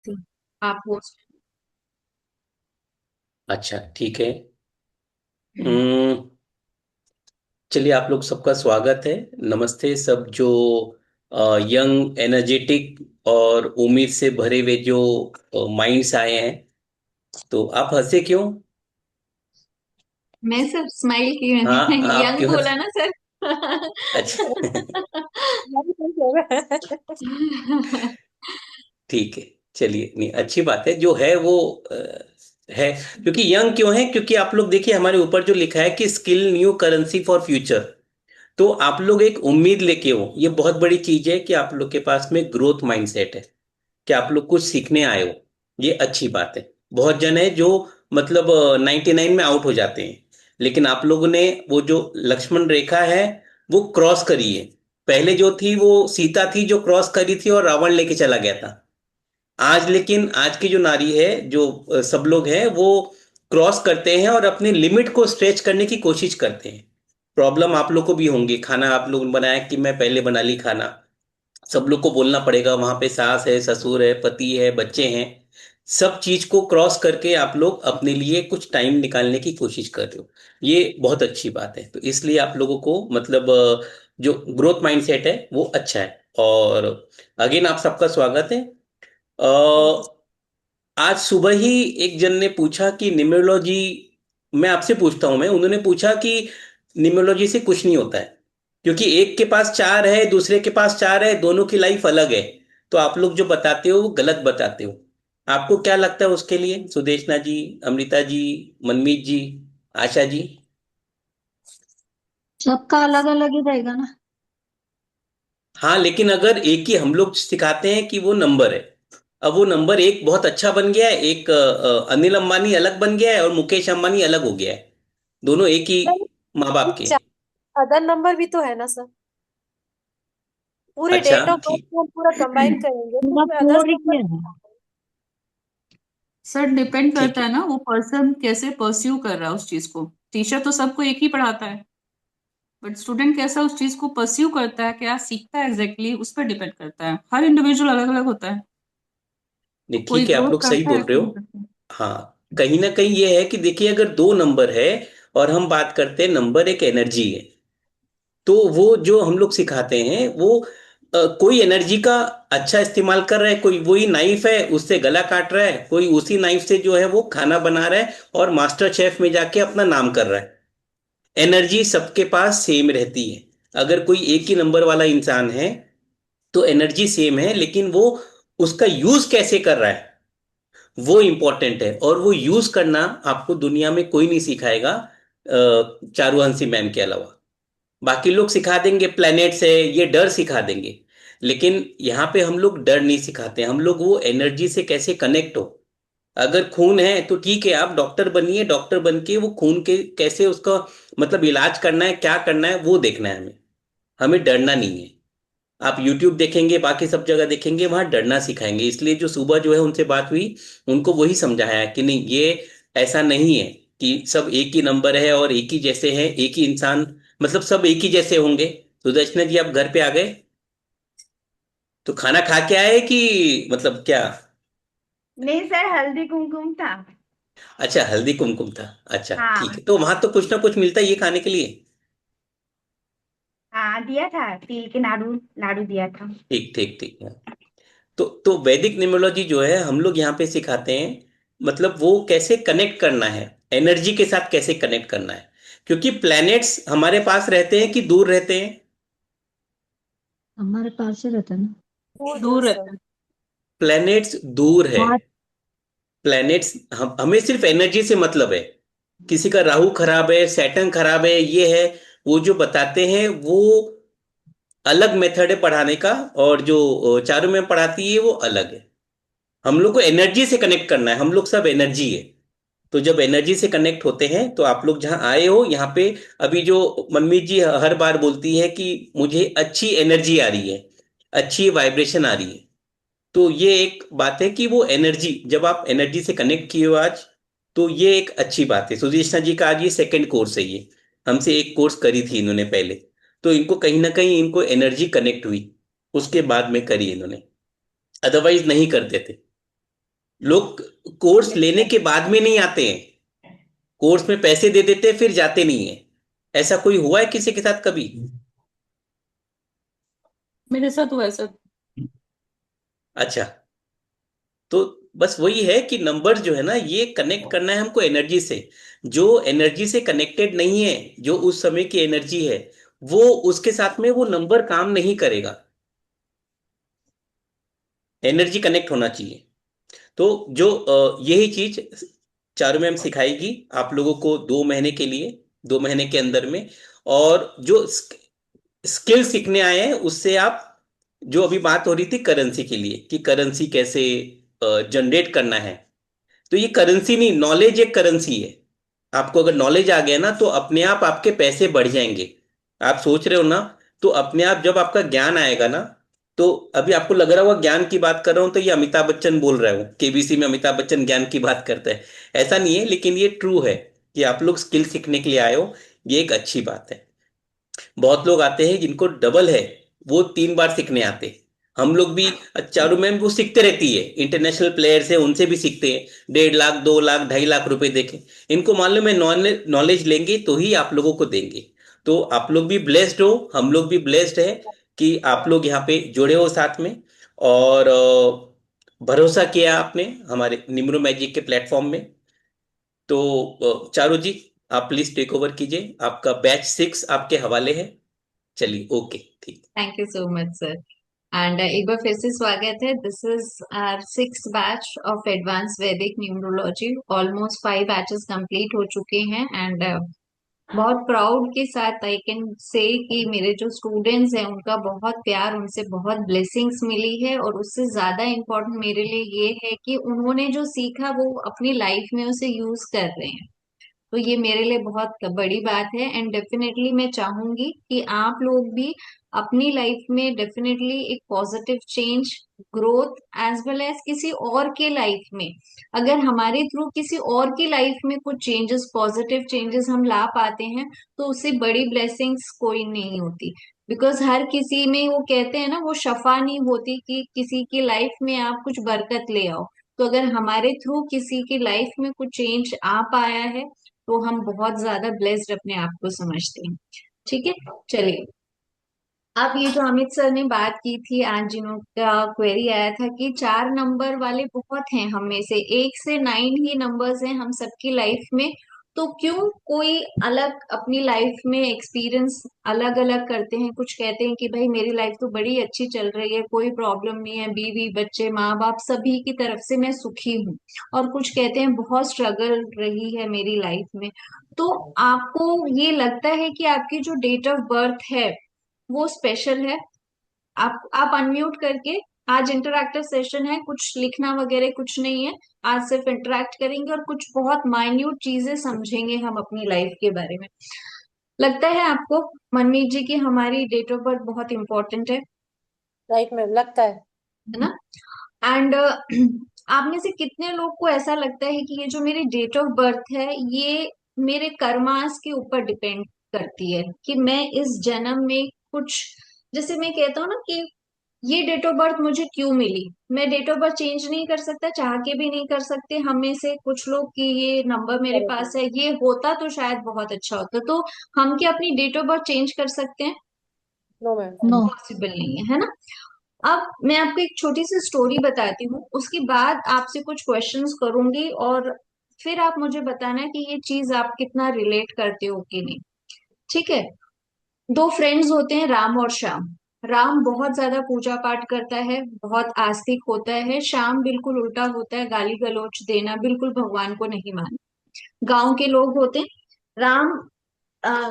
थी। आप होस्ट। अच्छा, ठीक है। हम्म। हम्म, चलिए, आप लोग सबका स्वागत है। नमस्ते सब जो यंग एनर्जेटिक और उम्मीद से भरे हुए जो माइंड्स आए हैं। तो आप हंसे क्यों? मैं सर स्माइल की, मैंने हाँ, आप यंग क्यों बोला हंस? ना सर। अच्छा। हमारी कोई सेवा ठीक है। चलिए, नहीं, अच्छी बात है जो है वो है। क्योंकि यंग क्यों है? क्योंकि आप लोग देखिए, हमारे ऊपर जो लिखा है कि skill new currency for future. तो आप लोग एक उम्मीद लेके हो, ये बहुत बड़ी चीज है कि आप लोग के पास में ग्रोथ माइंडसेट है, कि आप लोग कुछ सीखने आए हो। ये अच्छी बात है। बहुत जन है जो मतलब 99 में आउट हो जाते हैं, लेकिन आप लोगों ने वो जो लक्ष्मण रेखा है वो क्रॉस करी है। पहले जो थी वो सीता थी जो क्रॉस करी थी और रावण लेके चला गया था। आज लेकिन आज की जो नारी है, जो सब लोग हैं वो क्रॉस करते हैं और अपने लिमिट को स्ट्रेच करने की कोशिश करते हैं। प्रॉब्लम आप लोग को भी होंगी। खाना आप लोगों ने बनाया कि मैं पहले बना ली खाना, सब लोग को बोलना पड़ेगा, वहां पे सास है, ससुर है, पति है, बच्चे हैं। सब चीज को क्रॉस करके आप लोग अपने लिए कुछ टाइम निकालने की कोशिश कर रहे हो। ये बहुत अच्छी बात है। तो इसलिए आप लोगों को मतलब जो ग्रोथ माइंडसेट है वो अच्छा है। और अगेन आप सबका स्वागत है। Thank you. आज सुबह ही एक जन ने पूछा कि न्यूमेरोलॉजी, मैं आपसे पूछता हूं, मैं उन्होंने पूछा कि न्यूमेरोलॉजी से कुछ नहीं होता है, क्योंकि एक के पास चार है, दूसरे के पास चार है, दोनों की लाइफ अलग है। तो आप लोग जो बताते हो वो गलत बताते हो। आपको क्या लगता है उसके लिए, सुदेशना जी, अमृता जी, मनमीत जी, आशा जी? सबका अलग अलग ही रहेगा ना। हाँ, लेकिन अगर एक ही हम लोग सिखाते हैं कि वो नंबर है, अब वो नंबर एक बहुत अच्छा बन गया है, एक अनिल अंबानी अलग बन गया है और मुकेश अंबानी अलग हो गया है। दोनों एक ही नहीं, माँ बाप के हैं। चार अदर नंबर भी तो है ना सर। पूरे अच्छा, डेट ऑफ बर्थ ठीक। को हम पूरा कंबाइन करेंगे तो पूरा उसमें अदर्स फोर ही नंबर। है। सर डिपेंड ठीक करता है। है ना, वो पर्सन कैसे परस्यू कर रहा है उस चीज को। टीचर तो सबको एक ही पढ़ाता है, बट स्टूडेंट कैसा उस चीज को परस्यू करता है, क्या सीखता है एग्जैक्टली, उस पर डिपेंड करता है। हर इंडिविजुअल अलग अलग होता है। तो नहीं, कोई ठीक है, आप ग्रोथ लोग सही करता है, बोल रहे कोई हो। नहीं करता। हाँ, कहीं ना कहीं ये है कि देखिए, अगर दो नंबर है और हम बात करते हैं, नंबर एक एनर्जी है। तो वो जो हम लोग सिखाते हैं वो कोई एनर्जी का अच्छा इस्तेमाल कर रहा है, कोई वही नाइफ है उससे गला काट रहा है, कोई उसी नाइफ से जो है वो खाना बना रहा है और मास्टर शेफ में जाके अपना नाम कर रहा है। एनर्जी सबके पास सेम रहती है। अगर कोई एक ही नंबर वाला इंसान है तो एनर्जी सेम है, लेकिन वो उसका यूज कैसे कर रहा है वो इंपॉर्टेंट है। और वो यूज करना आपको दुनिया में कोई नहीं सिखाएगा, चारुहंसी मैम के अलावा। बाकी लोग सिखा देंगे, प्लैनेट्स है, ये डर सिखा देंगे। लेकिन यहाँ पे हम लोग डर नहीं सिखाते, हम लोग वो एनर्जी से कैसे कनेक्ट हो। अगर खून है तो ठीक है, आप डॉक्टर बनिए, डॉक्टर बन के वो खून के कैसे उसका मतलब इलाज करना है, क्या करना है वो देखना है हमें। हमें डरना नहीं है। आप यूट्यूब देखेंगे, बाकी सब जगह देखेंगे, वहां डरना सिखाएंगे। इसलिए जो सुबह जो है उनसे बात हुई, उनको वही समझाया कि नहीं, ये ऐसा नहीं है कि सब एक ही नंबर है और एक ही जैसे हैं, एक ही इंसान, मतलब सब एक ही जैसे होंगे। सुदर्शना जी, आप घर पे आ गए? तो खाना खा के आए कि मतलब क्या? नहीं सर, हल्दी कुमकुम था। अच्छा, हल्दी कुमकुम था। अच्छा, ठीक हाँ। है, तो वहां तो कुछ ना कुछ मिलता ही है खाने के लिए। हाँ, दिया था, तिल के लाडू। लाडू दिया था। ठीक ठीक ठीक है। तो वैदिक न्यूमरोलॉजी जो है हम लोग यहाँ पे सिखाते हैं, मतलब वो कैसे कनेक्ट करना है, एनर्जी के साथ कैसे कनेक्ट करना है। क्योंकि प्लैनेट्स हमारे पास रहते हैं कि दूर रहते हैं? हमारे पास ही रहता है ना। दूर दूर दूर सर। रहता है। प्लैनेट्स दूर है। हाँ। प्लैनेट्स हमें सिर्फ एनर्जी से मतलब है। किसी का राहु खराब है, सैटर्न खराब है, ये है, वो जो बताते हैं वो अलग मेथड है पढ़ाने का। और जो चारों में पढ़ाती है वो अलग है। हम लोग को एनर्जी से कनेक्ट करना है, हम लोग सब एनर्जी है। तो जब एनर्जी से कनेक्ट होते हैं तो आप लोग जहां आए हो यहाँ पे, अभी जो मनमीत जी हर बार बोलती है कि मुझे अच्छी एनर्जी आ रही है, अच्छी वाइब्रेशन आ रही है। तो ये एक बात है कि वो एनर्जी, जब आप एनर्जी से कनेक्ट किए हो आज, तो ये एक अच्छी बात है। सुदेशना जी का आज ये सेकंड कोर्स है, ये हमसे एक कोर्स करी थी इन्होंने पहले। तो इनको कहीं ना कहीं इनको एनर्जी कनेक्ट हुई, उसके बाद में करी इन्होंने, अदरवाइज नहीं करते थे। लोग कोर्स लेने के बाद में नहीं आते हैं, कोर्स में पैसे दे देते हैं फिर जाते नहीं है। ऐसा कोई हुआ है किसी के साथ कभी? मेरे साथ हुआ ऐसा। अच्छा। तो बस वही है कि नंबर जो है ना, ये कनेक्ट करना है हमको एनर्जी से। जो एनर्जी से कनेक्टेड नहीं है, जो उस समय की एनर्जी है, वो उसके साथ में वो नंबर काम नहीं करेगा। एनर्जी कनेक्ट होना चाहिए। तो जो यही चीज चारों मैम सिखाएगी आप लोगों को 2 महीने के लिए, 2 महीने के अंदर में। और जो स्किल सीखने आए हैं उससे आप, जो अभी बात हो रही थी करेंसी के लिए कि करेंसी कैसे जनरेट करना है, तो ये करेंसी नहीं, नॉलेज एक करेंसी है। आपको अगर नॉलेज आ गया ना तो अपने आप आपके पैसे बढ़ जाएंगे। आप सोच रहे हो ना, तो अपने आप जब आपका ज्ञान आएगा ना, तो अभी आपको लग रहा होगा ज्ञान की बात कर रहा हूं तो ये अमिताभ बच्चन बोल रहा हूँ, केबीसी में अमिताभ बच्चन ज्ञान की बात करता है। ऐसा नहीं है, लेकिन ये ट्रू है कि आप लोग स्किल सीखने के लिए आए हो, ये एक अच्छी बात है। बहुत लोग आते हैं जिनको डबल है, वो 3 बार सीखने आते हैं। हम लोग भी, चारों मैम वो सीखते रहती है, इंटरनेशनल प्लेयर्स है उनसे भी सीखते हैं, 1.5 लाख 2 लाख 2.5 लाख रुपए देके। इनको मालूम है नॉलेज लेंगे तो ही आप लोगों को देंगे। तो आप लोग भी ब्लेस्ड हो, हम लोग भी ब्लेस्ड है कि आप लोग यहाँ पे जुड़े हो साथ में। और भरोसा किया आपने हमारे निम्रो मैजिक के प्लेटफॉर्म में। तो चारू जी, आप प्लीज टेक ओवर कीजिए, आपका बैच 6 आपके हवाले है। चलिए, ओके, ठीक। Thank you so much sir. And एक बार फिर से स्वागत है। This is our 6th batch of advance Vedic numerology. Almost 5 batches complete हो चुके हैं एंड बहुत प्राउड के साथ आई कैन से कि मेरे जो स्टूडेंट्स हैं उनका बहुत प्यार, उनसे बहुत ब्लेसिंग्स मिली है। और उससे ज्यादा इम्पोर्टेंट मेरे लिए ये है कि उन्होंने जो सीखा वो अपनी लाइफ में उसे यूज कर रहे हैं। तो ये मेरे लिए बहुत बड़ी बात है एंड डेफिनेटली मैं चाहूंगी कि आप लोग भी अपनी लाइफ में डेफिनेटली एक positive change, growth as well as किसी और के लाइफ में, अगर हमारे थ्रू किसी और की लाइफ में कुछ चेंजेस, पॉजिटिव चेंजेस हम ला पाते हैं तो उससे बड़ी ब्लेसिंग्स कोई नहीं होती। बिकॉज हर किसी में वो कहते हैं ना, वो शफा नहीं होती कि किसी की लाइफ में आप कुछ बरकत ले आओ। तो अगर हमारे थ्रू किसी की लाइफ में कुछ चेंज आ पाया है तो हम बहुत ज्यादा ब्लेस्ड अपने आप को समझते हैं। ठीक है, चलिए। अब ये जो अमित सर ने बात की थी आज, जिन्हों का क्वेरी आया था कि 4 नंबर वाले बहुत हैं, हम में से 1 से 9 ही नंबर्स हैं हम सबकी लाइफ में। तो क्यों कोई अलग अपनी लाइफ में एक्सपीरियंस अलग अलग करते हैं। कुछ कहते हैं कि भाई मेरी लाइफ तो बड़ी अच्छी चल रही है, कोई प्रॉब्लम नहीं है, बीवी बच्चे माँ बाप सभी की तरफ से मैं सुखी हूँ। और कुछ कहते हैं बहुत स्ट्रगल रही है मेरी लाइफ में। तो आपको ये लगता है कि आपकी जो डेट ऑफ बर्थ है वो स्पेशल है। आप अनम्यूट करके, आज इंटरैक्टिव सेशन है, कुछ लिखना वगैरह कुछ नहीं है। आज सिर्फ इंटरैक्ट करेंगे और कुछ बहुत माइन्यूट चीजें समझेंगे हम अपनी लाइफ के बारे में। लगता है आपको मनमीत जी की हमारी डेट ऑफ बर्थ बहुत इंपॉर्टेंट राइट मैम, लगता है। है ना? एंड आप में से कितने लोग को ऐसा लगता है कि ये जो मेरी डेट ऑफ बर्थ है ये मेरे कर्मास के ऊपर डिपेंड करती है कि मैं इस जन्म में कुछ, जैसे मैं कहता हूँ ना कि ये डेट ऑफ बर्थ मुझे क्यों मिली। मैं डेट ऑफ बर्थ चेंज नहीं कर सकता, चाह के भी नहीं कर सकते हम में से कुछ लोग कि ये नंबर मेरे करेक्ट। पास है, ये होता तो शायद बहुत अच्छा होता। तो हम क्या अपनी डेट ऑफ बर्थ चेंज कर सकते हैं? No ma'am. नो, पॉसिबल नहीं है ना? अब मैं आपको एक छोटी सी स्टोरी बताती हूँ, उसके बाद आपसे कुछ क्वेश्चंस करूंगी और फिर आप मुझे बताना कि ये चीज आप कितना रिलेट करते हो कि नहीं। ठीक है? 2 फ्रेंड्स होते हैं, राम और श्याम। राम बहुत ज्यादा पूजा पाठ करता है, बहुत आस्तिक होता है। श्याम बिल्कुल उल्टा होता है, गाली गलौज देना, बिल्कुल भगवान को नहीं मानता। गांव के लोग होते हैं। राम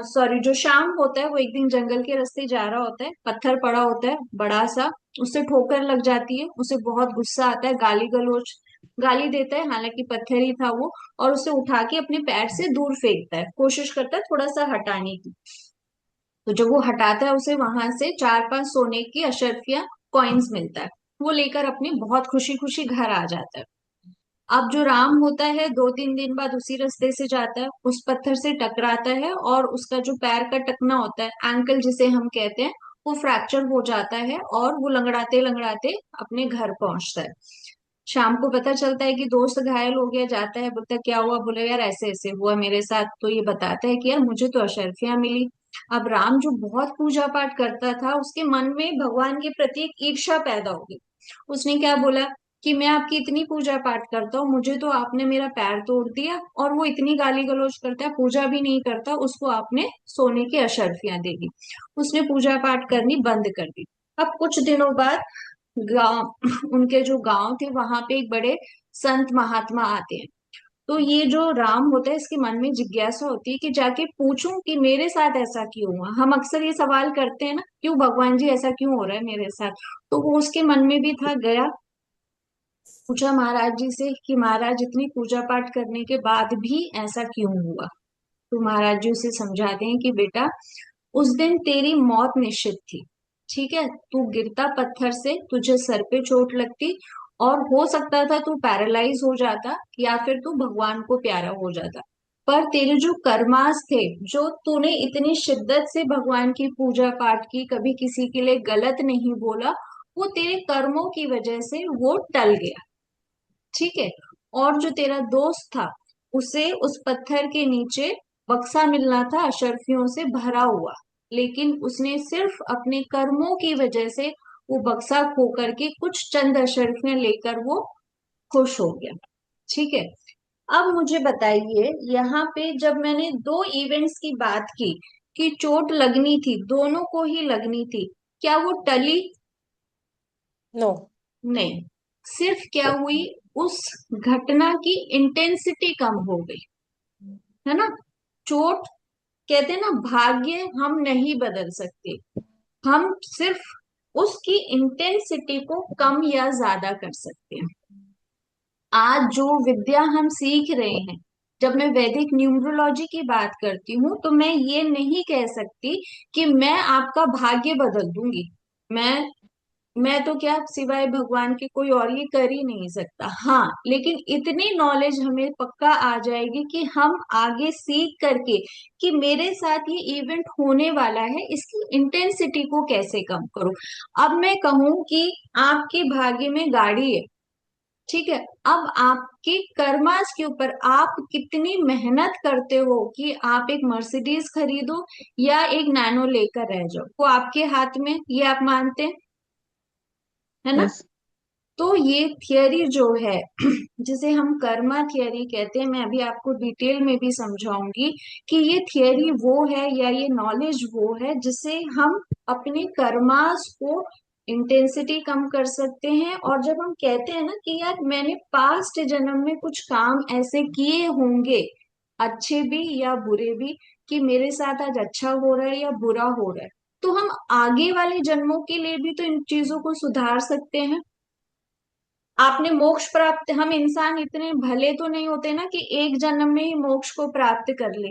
सॉरी, जो श्याम होता है वो एक दिन जंगल के रास्ते जा रहा होता है, पत्थर पड़ा होता है बड़ा सा, उससे ठोकर लग जाती है, उसे बहुत गुस्सा आता है, गाली गलौज गाली देता है, हालांकि पत्थर ही था वो, और उसे उठा के अपने पैर से दूर फेंकता है, कोशिश करता है थोड़ा सा हटाने की। तो जब वो हटाता है उसे वहां से 4-5 सोने की अशर्फिया कॉइन्स मिलता है। वो लेकर अपने बहुत खुशी खुशी घर आ जाता है। अब जो राम होता है 2-3 दिन बाद उसी रास्ते से जाता है, उस पत्थर से टकराता है और उसका जो पैर का टकना होता है, एंकल जिसे हम कहते हैं, वो फ्रैक्चर हो जाता है और वो लंगड़ाते लंगड़ाते अपने घर पहुंचता है। शाम को पता चलता है कि दोस्त घायल हो गया, जाता है, बोलता है क्या हुआ, बोले यार ऐसे ऐसे हुआ मेरे साथ, तो ये बताता है कि यार मुझे तो अशर्फियां मिली। अब राम जो बहुत पूजा पाठ करता था, उसके मन में भगवान के प्रति एक ईर्ष्या पैदा हो गई। उसने क्या बोला कि मैं आपकी इतनी पूजा पाठ करता हूँ, मुझे तो आपने मेरा पैर तोड़ दिया, और वो इतनी गाली गलौज करता है, पूजा भी नहीं करता, उसको आपने सोने की अशर्फियां दे दी। उसने पूजा पाठ करनी बंद कर दी। अब कुछ दिनों बाद गांव उनके जो गांव थे वहां पे एक बड़े संत महात्मा आते हैं। तो ये जो राम होता है, इसके मन में जिज्ञासा होती है कि जाके पूछूं कि मेरे साथ ऐसा क्यों हुआ। हम अक्सर ये सवाल करते हैं ना, क्यों भगवान जी ऐसा क्यों हो रहा है मेरे साथ। तो वो उसके मन में भी था, गया पूछा महाराज जी से कि महाराज इतनी पूजा पाठ करने के बाद भी ऐसा क्यों हुआ। तो महाराज जी उसे समझाते हैं कि बेटा, उस दिन तेरी मौत निश्चित थी। ठीक है, तू गिरता पत्थर से, तुझे सर पे चोट लगती, और हो सकता था तू पैरालाइज हो जाता, या फिर तू भगवान को प्यारा हो जाता। पर तेरे जो कर्मास थे, जो तूने इतनी शिद्दत से भगवान की पूजा पाठ की, कभी किसी के लिए गलत नहीं बोला, वो तेरे कर्मों की वजह से वो टल गया। ठीक है। और जो तेरा दोस्त था, उसे उस पत्थर के नीचे बक्सा मिलना था अशर्फियों से भरा हुआ, लेकिन उसने सिर्फ अपने कर्मों की वजह से वो बक्सा खो करके कुछ चंद अशर्फियां लेकर वो खुश हो गया। ठीक है। अब मुझे बताइए, यहाँ पे जब मैंने दो इवेंट्स की बात की कि चोट लगनी थी, दोनों को ही लगनी थी, क्या वो टली? नो। नहीं। सिर्फ क्या हुई, उस घटना की इंटेंसिटी कम हो गई, है ना। चोट, कहते हैं ना, भाग्य हम नहीं बदल सकते, हम सिर्फ उसकी इंटेंसिटी को कम या ज्यादा कर सकते हैं। आज जो विद्या हम सीख रहे हैं, जब मैं वैदिक न्यूमरोलॉजी की बात करती हूँ, तो मैं ये नहीं कह सकती कि मैं आपका भाग्य बदल दूंगी। मैं मैं तो क्या, सिवाय भगवान के कोई और ये कर ही नहीं सकता। हाँ, लेकिन इतनी नॉलेज हमें पक्का आ जाएगी कि हम आगे सीख करके कि मेरे साथ ये इवेंट होने वाला है, इसकी इंटेंसिटी को कैसे कम करूं। अब मैं कहूं कि आपके भाग्य में गाड़ी है, ठीक है, अब आपके कर्मास के ऊपर आप कितनी मेहनत करते हो कि आप एक मर्सिडीज खरीदो या एक नैनो लेकर रह जाओ, वो आपके हाथ में, ये आप मानते हैं, है ना। यस। तो ये थियरी जो है जिसे हम कर्मा थियरी कहते हैं, मैं अभी आपको डिटेल में भी समझाऊंगी कि ये थियरी वो है या ये नॉलेज वो है जिससे हम अपने कर्मास को इंटेंसिटी कम कर सकते हैं। और जब हम कहते हैं ना कि यार मैंने पास्ट जन्म में कुछ काम ऐसे किए होंगे, अच्छे भी या बुरे भी, कि मेरे साथ आज अच्छा हो रहा है या बुरा हो रहा है, तो हम आगे वाले जन्मों के लिए भी तो इन चीजों को सुधार सकते हैं। आपने मोक्ष प्राप्त, हम इंसान इतने भले तो नहीं होते ना कि एक जन्म में ही मोक्ष को प्राप्त कर ले।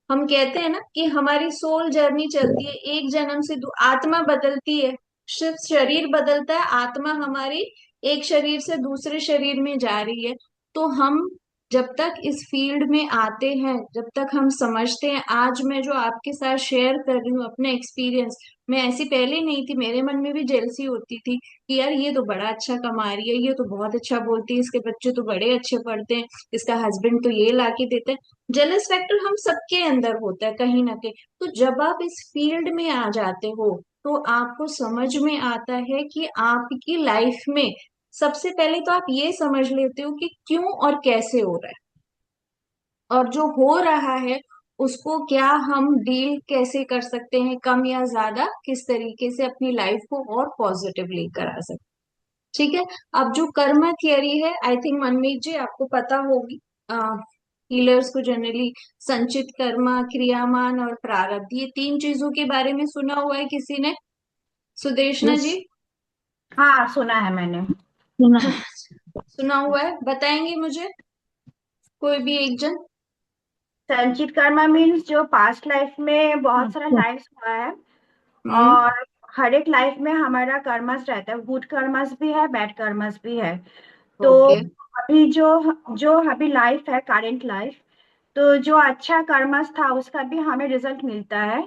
हम कहते हैं ना कि हमारी सोल जर्नी चलती है, एक जन्म से आत्मा बदलती है, सिर्फ शरीर बदलता है, आत्मा हमारी एक शरीर से दूसरे शरीर में जा रही है। तो हम जब तक इस फील्ड में आते हैं, जब तक हम समझते हैं, आज मैं जो आपके साथ शेयर कर रही हूँ अपना एक्सपीरियंस, मैं ऐसी पहले नहीं थी, मेरे मन में भी जेलसी होती थी कि यार ये तो बड़ा अच्छा कमा रही है, ये तो बहुत अच्छा बोलती है, इसके बच्चे तो बड़े अच्छे पढ़ते हैं, इसका हस्बैंड तो ये लाके देता है। जेलस फैक्टर हम सबके अंदर होता है कहीं ना कहीं। तो जब आप इस फील्ड में आ जाते हो, तो आपको समझ में आता है कि आपकी लाइफ में सबसे पहले तो आप ये समझ लेते हो कि क्यों और कैसे हो रहा है, और जो हो रहा है उसको क्या हम डील कैसे कर सकते हैं, कम या ज्यादा किस तरीके से अपनी लाइफ को और पॉजिटिव लेकर आ सकते। ठीक है। अब जो कर्म थियरी है, आई थिंक मनमीत जी आपको पता होगी, हीलर्स को जनरली संचित कर्मा, क्रियामान और प्रारब्ध, ये तीन चीजों के बारे में सुना हुआ है किसी ने? सुदेशना यस, जी? हाँ, सुना है मैंने। सुना है। सुना हुआ है, बताएंगे मुझे कोई भी एक जन? संचित कर्मा मीन्स जो पास्ट लाइफ में बहुत सारा अच्छा। लाइफ हुआ है, हम्म। और हर एक लाइफ में हमारा कर्मस रहता है, गुड कर्मस भी है, बैड कर्मस भी है। तो ओके। अभी जो जो अभी लाइफ है, करेंट लाइफ, तो जो अच्छा कर्मस था उसका भी हमें रिजल्ट मिलता है,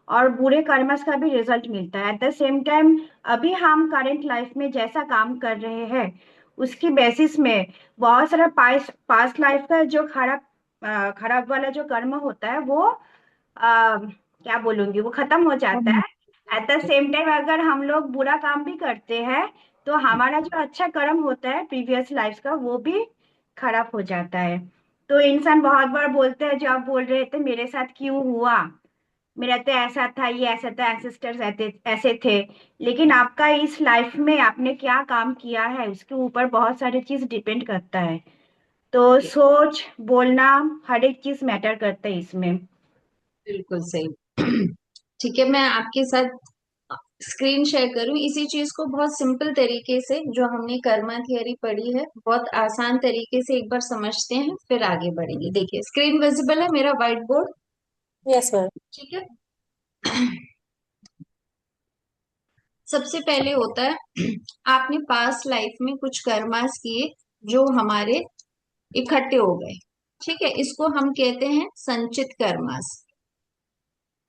और बुरे कर्मस का भी रिजल्ट मिलता है एट द सेम टाइम। अभी हम करेंट लाइफ में जैसा काम कर रहे हैं उसकी बेसिस में बहुत सारा पास्ट लाइफ का जो खराब वाला जो कर्म होता है वो क्या बोलूंगी, वो खत्म हो जाता है। एट द सेम टाइम अगर हम लोग बुरा काम भी करते हैं तो हमारा जो अच्छा कर्म होता है प्रीवियस लाइफ का वो भी खराब हो जाता है। तो इंसान बहुत बार बोलते हैं, जो आप बोल रहे थे मेरे साथ क्यों हुआ, मेरा तो ऐसा था, ये ऐसा था, एंसेस्टर्स ऐसे ऐसे थे। लेकिन आपका इस लाइफ में आपने क्या काम किया है उसके ऊपर बहुत सारी चीज डिपेंड करता है। तो सोच, बोलना, हर एक चीज मैटर करता है इसमें। बिल्कुल सही। ठीक है, मैं आपके साथ स्क्रीन शेयर करूं इसी चीज को बहुत सिंपल तरीके से, जो हमने कर्मा थियरी पढ़ी है बहुत आसान तरीके से एक बार समझते हैं फिर आगे बढ़ेंगे। देखिए स्क्रीन विजिबल है मेरा व्हाइट बोर्ड? Yes, ma'am. ठीक है। सबसे पहले होता है आपने पास्ट लाइफ में कुछ कर्मास किए जो हमारे इकट्ठे हो गए। ठीक है, इसको हम कहते हैं संचित कर्मास,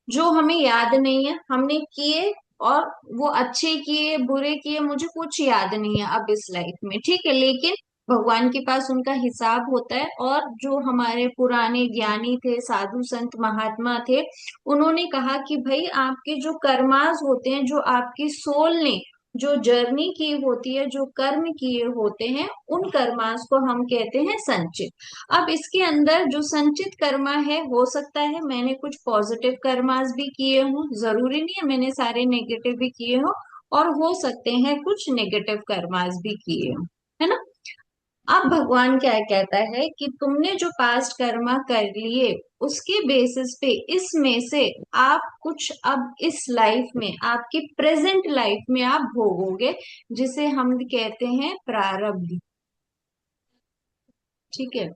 जो हमें याद नहीं है हमने किए, और वो अच्छे किए बुरे किए मुझे कुछ याद नहीं है अब इस लाइफ में। ठीक है, लेकिन भगवान के पास उनका हिसाब होता है, और जो हमारे पुराने ज्ञानी थे, साधु संत महात्मा थे, उन्होंने कहा कि भाई आपके जो कर्मास होते हैं, जो आपकी सोल ने जो जर्नी की होती है, जो कर्म किए होते हैं, उन कर्मास को हम कहते हैं संचित। अब इसके अंदर जो संचित कर्मा है, हो सकता है मैंने कुछ पॉजिटिव कर्मास भी किए हों, जरूरी नहीं है मैंने सारे नेगेटिव भी किए हों, और हो सकते हैं कुछ नेगेटिव कर्मास भी किए हों, है ना। अब भगवान क्या कहता है कि तुमने जो पास्ट कर्मा कर लिए उसके बेसिस पे इसमें से आप कुछ अब इस लाइफ में, आपकी प्रेजेंट लाइफ में आप भोगोगे, जिसे हम कहते हैं प्रारब्ध। ठीक है,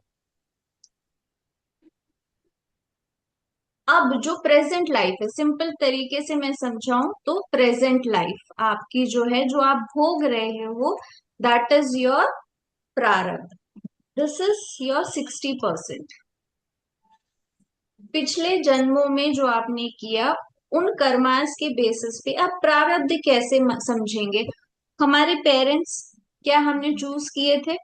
अब जो प्रेजेंट लाइफ है, सिंपल तरीके से मैं समझाऊं तो प्रेजेंट लाइफ आपकी जो है, जो आप भोग रहे हो, दैट इज योर प्रारब्ध। This is your 60%। पिछले जन्मों में जो आपने किया उन कर्मास के बेसिस पे आप प्रारब्ध कैसे समझेंगे। हमारे पेरेंट्स क्या हमने चूज किए थे?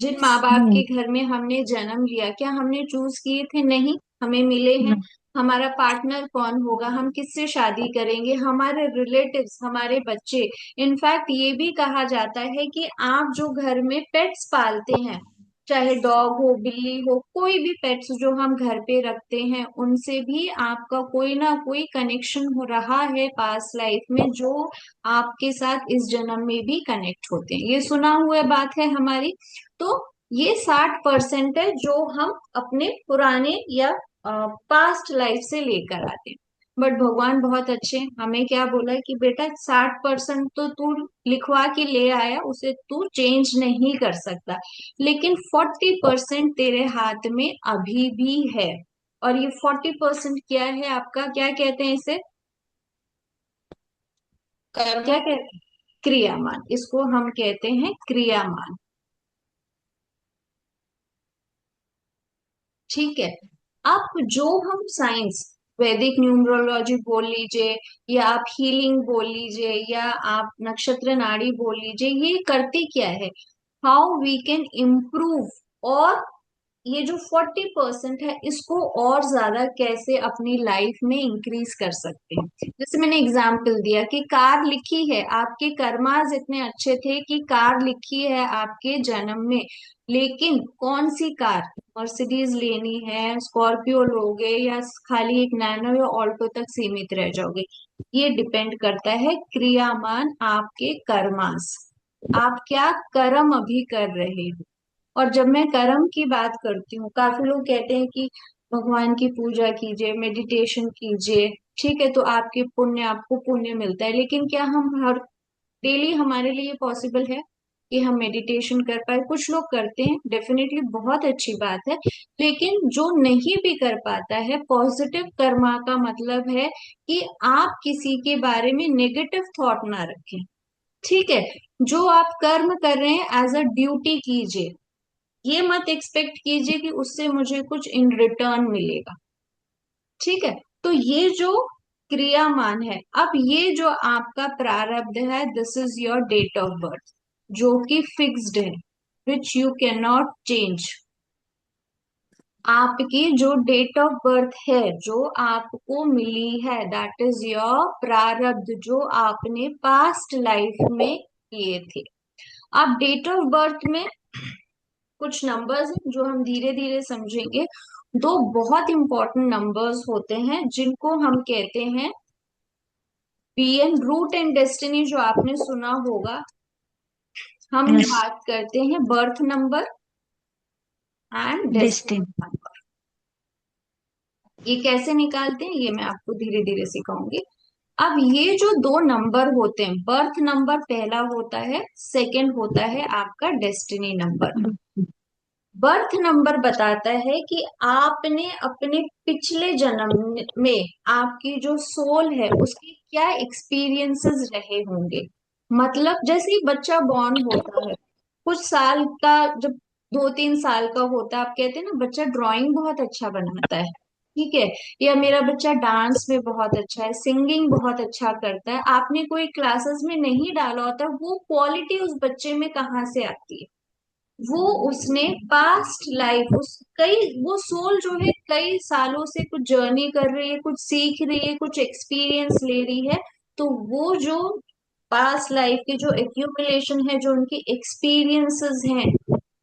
जिन माँ बाप के घर में हमने जन्म लिया, क्या हमने चूज किए थे? नहीं, हमें मिले हैं। हमारा पार्टनर कौन होगा, हम किससे शादी करेंगे, हमारे रिलेटिव्स, हमारे बच्चे। इनफैक्ट ये भी कहा जाता है कि आप जो घर में पेट्स पालते हैं, चाहे डॉग हो, बिल्ली हो, कोई भी पेट्स जो हम घर पे रखते हैं, उनसे भी आपका कोई ना कोई कनेक्शन हो रहा है पास्ट लाइफ में, जो आपके साथ इस जन्म में भी कनेक्ट होते हैं। ये सुना हुआ बात है हमारी। तो ये 60% है जो हम अपने पुराने या पास्ट लाइफ से लेकर आते हैं। बट भगवान बहुत अच्छे, हमें क्या बोला कि बेटा 60% तो तू लिखवा के ले आया, उसे तू चेंज नहीं कर सकता, लेकिन 40% तेरे हाथ में अभी भी है। और ये 40% क्या है आपका, क्या कहते हैं इसे, कर्म. क्या कहते हैं? क्रियामान। इसको हम कहते हैं क्रियामान। ठीक है। अब जो हम साइंस, वैदिक न्यूमरोलॉजी बोल लीजिए, या आप हीलिंग बोल लीजिए, या आप नक्षत्र नाड़ी बोल लीजिए, ये करते क्या है, हाउ वी कैन इम्प्रूव, और ये जो 40% है इसको और ज्यादा कैसे अपनी लाइफ में इंक्रीज कर सकते हैं। जैसे मैंने एग्जाम्पल दिया कि कार लिखी है, आपके कर्मास इतने अच्छे थे कि कार लिखी है आपके जन्म में, लेकिन कौन सी कार, मर्सिडीज लेनी है, स्कॉर्पियो लोगे, या खाली एक नैनो या ऑल्टो तक सीमित रह जाओगे, ये डिपेंड करता है क्रियामान आपके कर्मास, आप क्या कर्म अभी कर रहे हो। और जब मैं कर्म की बात करती हूँ, काफी लोग कहते हैं कि भगवान की पूजा कीजिए, मेडिटेशन कीजिए, ठीक है, तो आपके पुण्य, आपको पुण्य मिलता है, लेकिन क्या हम हर डेली हमारे लिए पॉसिबल है कि हम मेडिटेशन कर पाए? कुछ लोग करते हैं, डेफिनेटली बहुत अच्छी बात है, लेकिन जो नहीं भी कर पाता है, पॉजिटिव कर्मा का मतलब है कि आप किसी के बारे में नेगेटिव थॉट ना रखें। ठीक है, जो आप कर्म कर रहे हैं एज अ ड्यूटी कीजिए, ये मत एक्सपेक्ट कीजिए कि उससे मुझे कुछ इन रिटर्न मिलेगा। ठीक है, तो ये जो क्रियामान है, अब ये जो आपका प्रारब्ध है, this is your date of birth. जो कि फिक्स्ड है, which you can not change. आपकी जो डेट ऑफ बर्थ है, जो आपको मिली है, दैट इज योर प्रारब्ध, जो आपने पास्ट लाइफ में किए थे। अब डेट ऑफ बर्थ में कुछ नंबर्स हैं जो हम धीरे धीरे समझेंगे। दो बहुत इंपॉर्टेंट नंबर्स होते हैं जिनको हम कहते हैं पीएन, रूट एंड डेस्टिनी, जो आपने सुना होगा। हम Yes. बात करते हैं birth number and destiny Destined. Number. ये कैसे निकालते हैं ये मैं आपको धीरे धीरे सिखाऊंगी। अब ये जो दो नंबर होते हैं, बर्थ नंबर पहला होता है, सेकंड होता है आपका डेस्टिनी नंबर। बर्थ नंबर बताता है कि आपने अपने पिछले जन्म में आपकी जो सोल है उसके क्या एक्सपीरियंसेस रहे होंगे। मतलब जैसे ही बच्चा बॉर्न होता है, कुछ साल का, जब 2-3 साल का होता है, आप कहते हैं ना बच्चा ड्राइंग बहुत अच्छा बनाता है, ठीक है, या मेरा बच्चा डांस में बहुत अच्छा है, सिंगिंग बहुत अच्छा करता है, आपने कोई क्लासेस में नहीं डाला होता, वो क्वालिटी उस बच्चे में कहाँ से आती है? वो उसने पास्ट लाइफ, उस कई, वो सोल जो है कई सालों से कुछ जर्नी कर रही है, कुछ सीख रही है, कुछ एक्सपीरियंस ले रही है। तो वो जो पास्ट लाइफ के जो एक्यूमुलेशन है, जो उनके एक्सपीरियंसेस हैं,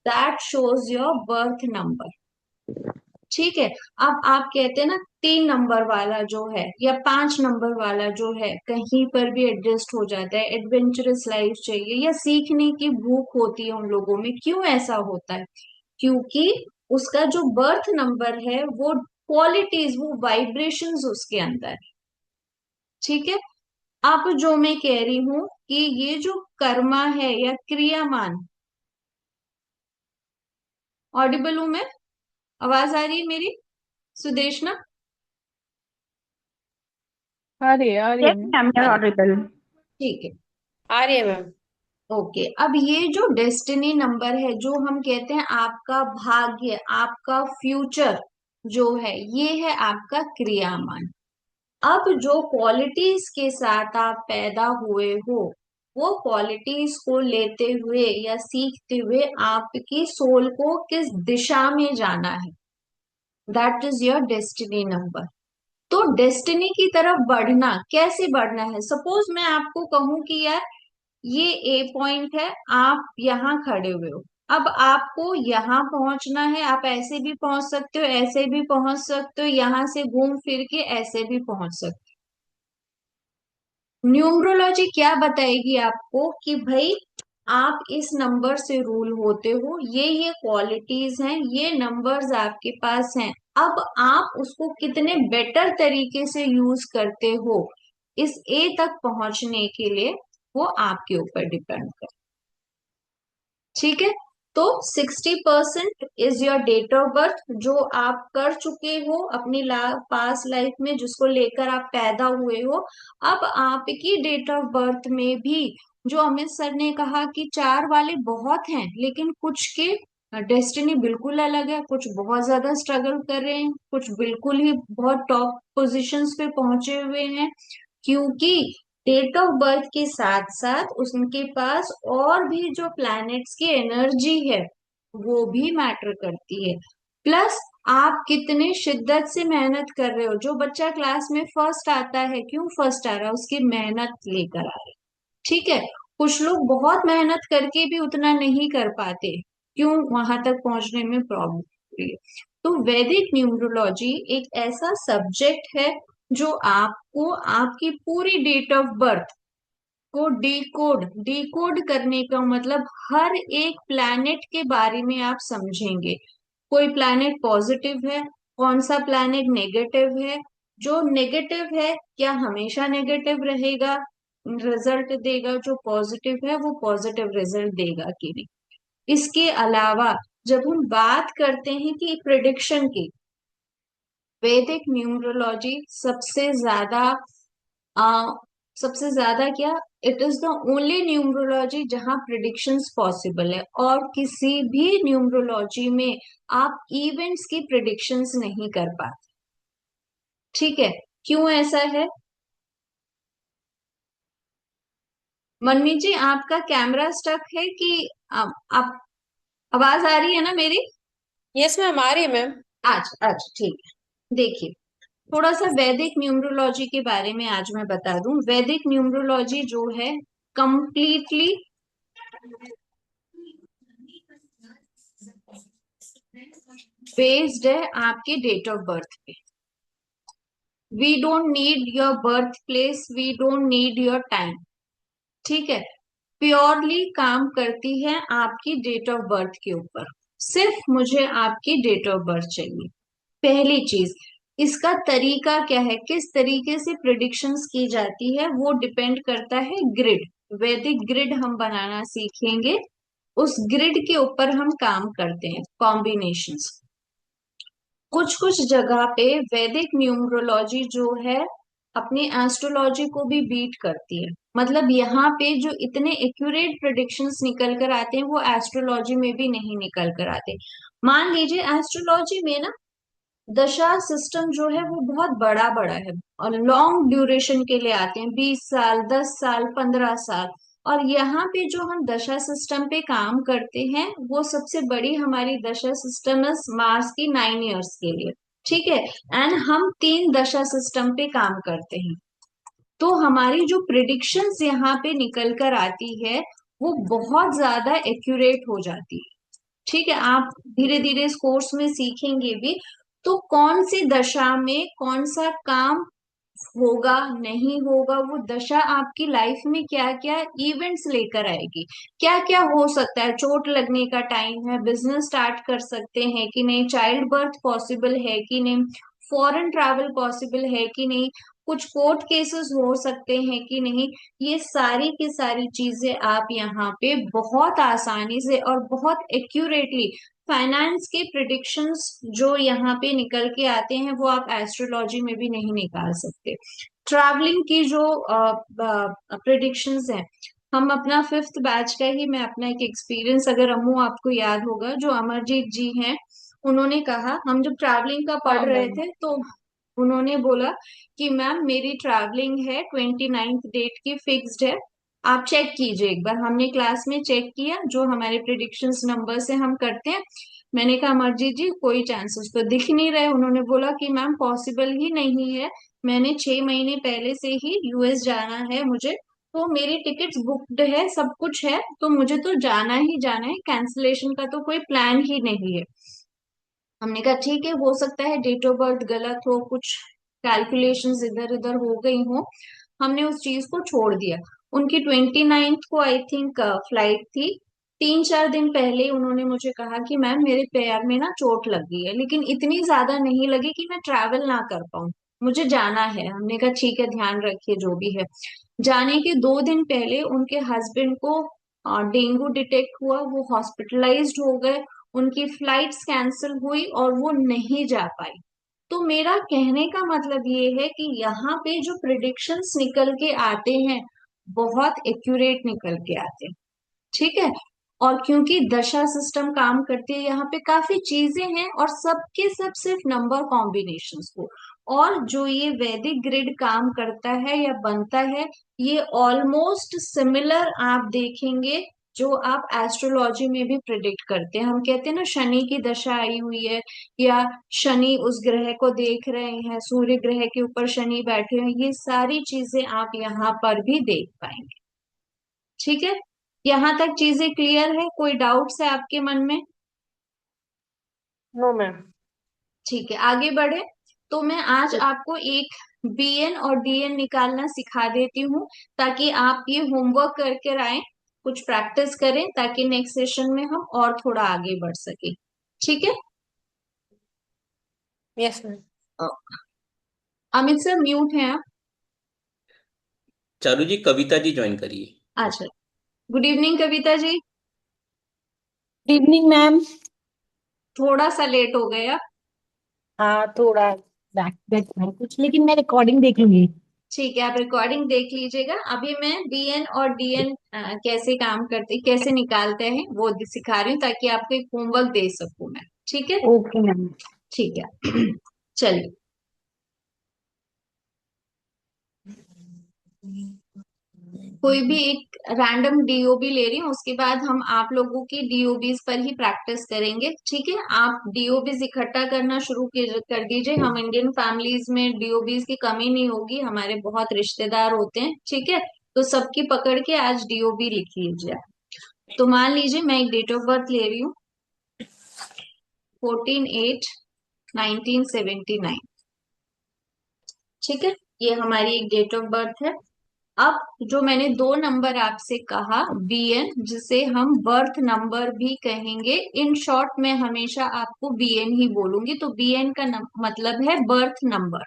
that shows your birth number. ठीक है। अब आप कहते हैं ना 3 नंबर वाला जो है या 5 नंबर वाला जो है कहीं पर भी एडजस्ट हो जाता है, एडवेंचरस लाइफ चाहिए या सीखने की भूख होती है उन लोगों में, क्यों ऐसा होता है? क्योंकि उसका जो बर्थ नंबर है वो क्वालिटीज, वो वाइब्रेशंस उसके अंदर है। ठीक है। अब जो मैं कह रही हूं कि ये जो कर्मा है या क्रियामान, ऑडिबल हूं मैं? आवाज आ रही है मेरी सुदेशना? आ रही है Yes, मैम। ma'am, you're अरे, audible. ठीक है। आ रही है मैम। ओके। अब ये जो डेस्टिनी नंबर है, जो हम कहते हैं आपका भाग्य, आपका फ्यूचर जो है, ये है आपका क्रियामान। अब जो क्वालिटीज के साथ आप पैदा हुए हो, वो क्वालिटीज को लेते हुए या सीखते हुए आपकी सोल को किस दिशा में जाना है, that is your destiny number. तो डेस्टिनी की तरफ बढ़ना, कैसे बढ़ना है? सपोज मैं आपको कहूं कि यार ये ए पॉइंट है, आप यहाँ खड़े हुए हो, अब आपको यहाँ पहुंचना है। आप ऐसे भी पहुंच सकते हो, ऐसे भी पहुंच सकते हो, यहाँ से घूम फिर के ऐसे भी पहुंच सकते हो। न्यूमरोलॉजी क्या बताएगी आपको कि भाई आप इस नंबर से रूल होते हो, ये क्वालिटीज हैं, ये नंबर्स आपके पास हैं। अब आप उसको कितने बेटर तरीके से यूज करते हो इस ए तक पहुंचने के लिए, वो आपके ऊपर डिपेंड कर। ठीक है। तो 60% is your date of birth, जो आप कर चुके हो अपनी पास लाइफ में, जिसको लेकर आप पैदा हुए हो। अब आपकी डेट ऑफ बर्थ में भी, जो अमित सर ने कहा कि 4 वाले बहुत हैं, लेकिन कुछ के डेस्टिनी बिल्कुल अलग है, कुछ बहुत ज्यादा स्ट्रगल कर रहे हैं, कुछ बिल्कुल ही बहुत टॉप पोजीशंस पे पहुंचे हुए हैं। क्योंकि डेट ऑफ बर्थ के साथ साथ उनके पास और भी जो प्लैनेट्स की एनर्जी है वो भी मैटर करती है। प्लस आप कितने शिद्दत से मेहनत कर रहे हो। जो बच्चा क्लास में फर्स्ट आता है, क्यों फर्स्ट आ रहा है? उसकी मेहनत लेकर आ रहा है। ठीक है। कुछ लोग बहुत मेहनत करके भी उतना नहीं कर पाते, क्यों? वहां तक पहुंचने में प्रॉब्लम होती है। तो वैदिक न्यूमरोलॉजी एक ऐसा सब्जेक्ट है जो आपको आपकी पूरी डेट ऑफ बर्थ को डिकोड करने का मतलब, हर एक प्लैनेट के बारे में आप समझेंगे। कोई प्लैनेट पॉजिटिव है, कौन सा प्लैनेट नेगेटिव है, जो नेगेटिव है क्या हमेशा नेगेटिव रहेगा, रिजल्ट देगा, जो पॉजिटिव है वो पॉजिटिव रिजल्ट देगा कि नहीं। इसके अलावा जब हम बात करते हैं कि प्रिडिक्शन की, वैदिक न्यूमरोलॉजी आ, सबसे ज्यादा क्या, it is the only numerology जहां प्रिडिक्शंस पॉसिबल है, और किसी भी न्यूमरोलॉजी में आप इवेंट्स की प्रिडिक्शंस नहीं कर पाते। ठीक है। क्यों ऐसा है? मनमीत जी, आपका कैमरा स्टक है कि आप आवाज आ रही है ना मेरी? यस मैम, आ रही है मैम। अच्छा अच्छा, ठीक है। देखिए, थोड़ा सा वैदिक न्यूमरोलॉजी के बारे में आज मैं बता दूं। वैदिक न्यूमरोलॉजी जो है कंप्लीटली बेस्ड है आपके डेट ऑफ बर्थ पे। We don't need your birth place, we don't need your time. ठीक है, प्योरली काम करती है आपकी डेट ऑफ बर्थ के ऊपर। सिर्फ मुझे आपकी डेट ऑफ बर्थ चाहिए। पहली चीज, इसका तरीका क्या है, किस तरीके से प्रिडिक्शंस की जाती है, वो डिपेंड करता है ग्रिड। वैदिक ग्रिड हम बनाना सीखेंगे, उस ग्रिड के ऊपर हम काम करते हैं, कॉम्बिनेशंस। कुछ कुछ जगह पे वैदिक न्यूमरोलॉजी जो है अपनी एस्ट्रोलॉजी को भी बीट करती है। मतलब यहाँ पे जो इतने एक्यूरेट प्रिडिक्शंस निकल कर आते हैं वो एस्ट्रोलॉजी में भी नहीं निकल कर आते। मान लीजिए एस्ट्रोलॉजी में ना दशा सिस्टम जो है वो बहुत बड़ा बड़ा है और लॉन्ग ड्यूरेशन के लिए आते हैं, 20 साल, 10 साल, 15 साल। और यहाँ पे जो हम दशा सिस्टम पे काम करते हैं वो सबसे बड़ी हमारी दशा सिस्टम है मार्स की 9 इयर्स के लिए। ठीक है, एंड हम 3 दशा सिस्टम पे काम करते हैं। तो हमारी जो प्रिडिक्शंस यहाँ पे निकल कर आती है वो बहुत ज्यादा एक्यूरेट हो जाती है। ठीक है, आप धीरे धीरे इस कोर्स में सीखेंगे भी। तो कौन सी दशा में कौन सा काम होगा नहीं होगा, वो दशा आपकी लाइफ में क्या क्या इवेंट्स लेकर आएगी, क्या क्या हो सकता है, चोट लगने का टाइम है, बिजनेस स्टार्ट कर सकते हैं कि नहीं, चाइल्ड बर्थ पॉसिबल है कि नहीं, फॉरेन ट्रैवल पॉसिबल है कि नहीं, कुछ कोर्ट केसेस हो सकते हैं कि नहीं। ये सारी की सारी चीजें आप यहाँ पे बहुत आसानी से और बहुत एक्यूरेटली, फाइनेंस के प्रिडिक्शंस जो यहाँ पे निकल के आते हैं वो आप एस्ट्रोलॉजी में भी नहीं निकाल सकते। ट्रैवलिंग की जो प्रिडिक्शंस हैं, हम अपना 5th बैच का ही, मैं अपना एक एक्सपीरियंस, अगर अम्मू आपको याद होगा, जो अमरजीत जी हैं, उन्होंने कहा, हम जब ट्रैवलिंग का पढ़ हाँ रहे मैम। थे तो उन्होंने बोला कि मैम मेरी ट्रैवलिंग है 29th डेट की, फिक्स्ड है, आप चेक कीजिए एक बार। हमने क्लास में चेक किया, जो हमारे प्रिडिक्शंस नंबर से हम करते हैं। मैंने कहा अमरजीत जी कोई चांसेस तो दिख नहीं रहे। उन्होंने बोला कि मैम पॉसिबल ही नहीं है, मैंने 6 महीने पहले से ही यूएस जाना है मुझे, तो मेरी टिकट्स बुक्ड है, सब कुछ है, तो मुझे तो जाना ही जाना है, कैंसिलेशन का तो कोई प्लान ही नहीं है। हमने कहा ठीक है, हो सकता है डेट ऑफ बर्थ गलत हो, कुछ कैलकुलेशंस इधर उधर हो गई हो। हमने उस चीज को छोड़ दिया। उनकी 29th को आई थिंक फ्लाइट थी। 3 4 दिन पहले उन्होंने मुझे कहा कि मैम मेरे पैर में ना चोट लग गई है, लेकिन इतनी ज्यादा नहीं लगी कि मैं ट्रैवल ना कर पाऊं, मुझे जाना है। हमने कहा ठीक है, ध्यान रखिए जो भी है। जाने के 2 दिन पहले उनके हस्बैंड को डेंगू डिटेक्ट हुआ, वो हॉस्पिटलाइज्ड हो गए, उनकी फ्लाइट्स कैंसिल हुई और वो नहीं जा पाई। तो मेरा कहने का मतलब ये है कि यहाँ पे जो प्रिडिक्शंस निकल के आते हैं बहुत एक्यूरेट निकल के आते हैं। ठीक है, और क्योंकि दशा सिस्टम काम करती है यहाँ पे काफी चीजें हैं, और सबके सब सिर्फ नंबर कॉम्बिनेशंस को। और जो ये वैदिक ग्रिड काम करता है या बनता है, ये ऑलमोस्ट सिमिलर आप देखेंगे जो आप एस्ट्रोलॉजी में भी प्रिडिक्ट करते हैं। हम कहते हैं ना शनि की दशा आई हुई है, या शनि उस ग्रह को देख रहे हैं, सूर्य ग्रह के ऊपर शनि बैठे हैं, ये सारी चीजें आप यहाँ पर भी देख पाएंगे। ठीक है, यहाँ तक चीजें क्लियर है? कोई डाउट्स है आपके मन में? No ma'am. ठीक है, आगे बढ़े। तो मैं आज आपको एक बीएन और डीएन निकालना सिखा देती हूँ, ताकि आप ये होमवर्क करके आए, कुछ प्रैक्टिस करें, ताकि नेक्स्ट सेशन में हम और थोड़ा आगे बढ़ सके। ठीक है, yes ma'am. Amit sir mute हैं आप? चालू जी, कविता जी ज्वाइन करिए। अच्छा, good evening Kavita ji. Good evening ma'am. थोड़ा सा लेट हो गया। हाँ थोड़ा बैक बैक है कुछ, लेकिन मैं रिकॉर्डिंग देख लूंगी। ठीक है, आप रिकॉर्डिंग देख लीजिएगा। अभी मैं बीएन और डीएन कैसे काम करते, कैसे निकालते हैं वो सिखा रही हूँ, ताकि आपको एक होमवर्क दे सकूं मैं। ठीक है, ओके मैम। ठीक है। चलिए, कोई भी एक रैंडम डीओबी ले रही हूँ, उसके बाद हम आप लोगों की डीओबीज पर ही प्रैक्टिस करेंगे। ठीक है, आप डीओबीज इकट्ठा करना शुरू कर दीजिए। हम इंडियन फैमिलीज में डीओबीज की कमी नहीं होगी, हमारे बहुत रिश्तेदार होते हैं। ठीक है, तो सबकी पकड़ के आज डीओबी लिख लीजिए। तो मान लीजिए मैं एक डेट ऑफ बर्थ ले रही हूँ, 14/8/1979। ठीक है, ये हमारी एक डेट ऑफ बर्थ है। अब जो मैंने दो नंबर आपसे कहा, बीएन, जिसे हम बर्थ नंबर भी कहेंगे, इन शॉर्ट मैं हमेशा आपको बीएन ही बोलूंगी। तो बीएन का मतलब है बर्थ नंबर।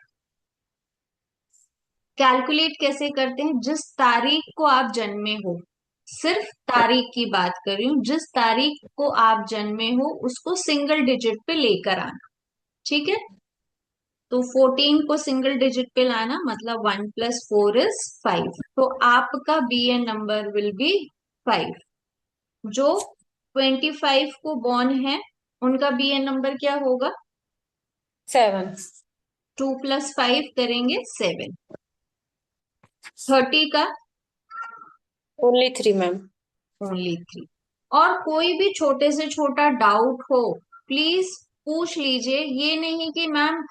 कैलकुलेट कैसे करते हैं? जिस तारीख को आप जन्मे हो, सिर्फ तारीख की बात कर रही हूँ, जिस तारीख को आप जन्मे हो उसको सिंगल डिजिट पे लेकर आना। ठीक है, तो 14 को सिंगल डिजिट पे लाना मतलब 1 + 4 = 5। तो आपका बीएन नंबर विल बी 5। जो 25 को बॉर्न है उनका बीएन नंबर क्या होगा? 7। 2 + 5 करेंगे 7। 30 का Only 3, मैम। ओनली 3। और कोई भी छोटे से छोटा डाउट हो प्लीज पूछ लीजिए। ये नहीं कि मैम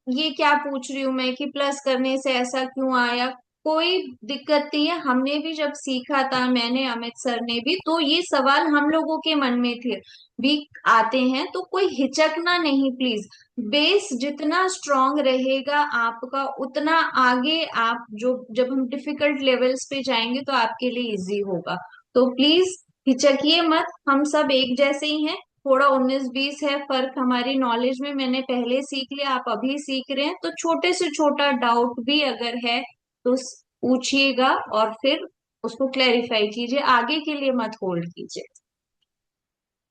ये क्या पूछ रही हूँ मैं, कि प्लस करने से ऐसा क्यों आया। कोई दिक्कत नहीं है, हमने भी जब सीखा था, मैंने, अमित सर ने भी, तो ये सवाल हम लोगों के मन में थे भी आते हैं। तो कोई हिचकना नहीं प्लीज। बेस जितना स्ट्रांग रहेगा आपका, उतना आगे आप जो जब हम डिफिकल्ट लेवल्स पे जाएंगे तो आपके लिए इजी होगा। तो प्लीज हिचकिए मत, हम सब एक जैसे ही हैं। थोड़ा 19-20 है फर्क हमारी नॉलेज में, मैंने पहले सीख लिया, आप अभी सीख रहे हैं। तो छोटे से छोटा डाउट भी अगर है तो पूछिएगा और फिर उसको क्लैरिफाई कीजिए, आगे के लिए मत होल्ड कीजिए।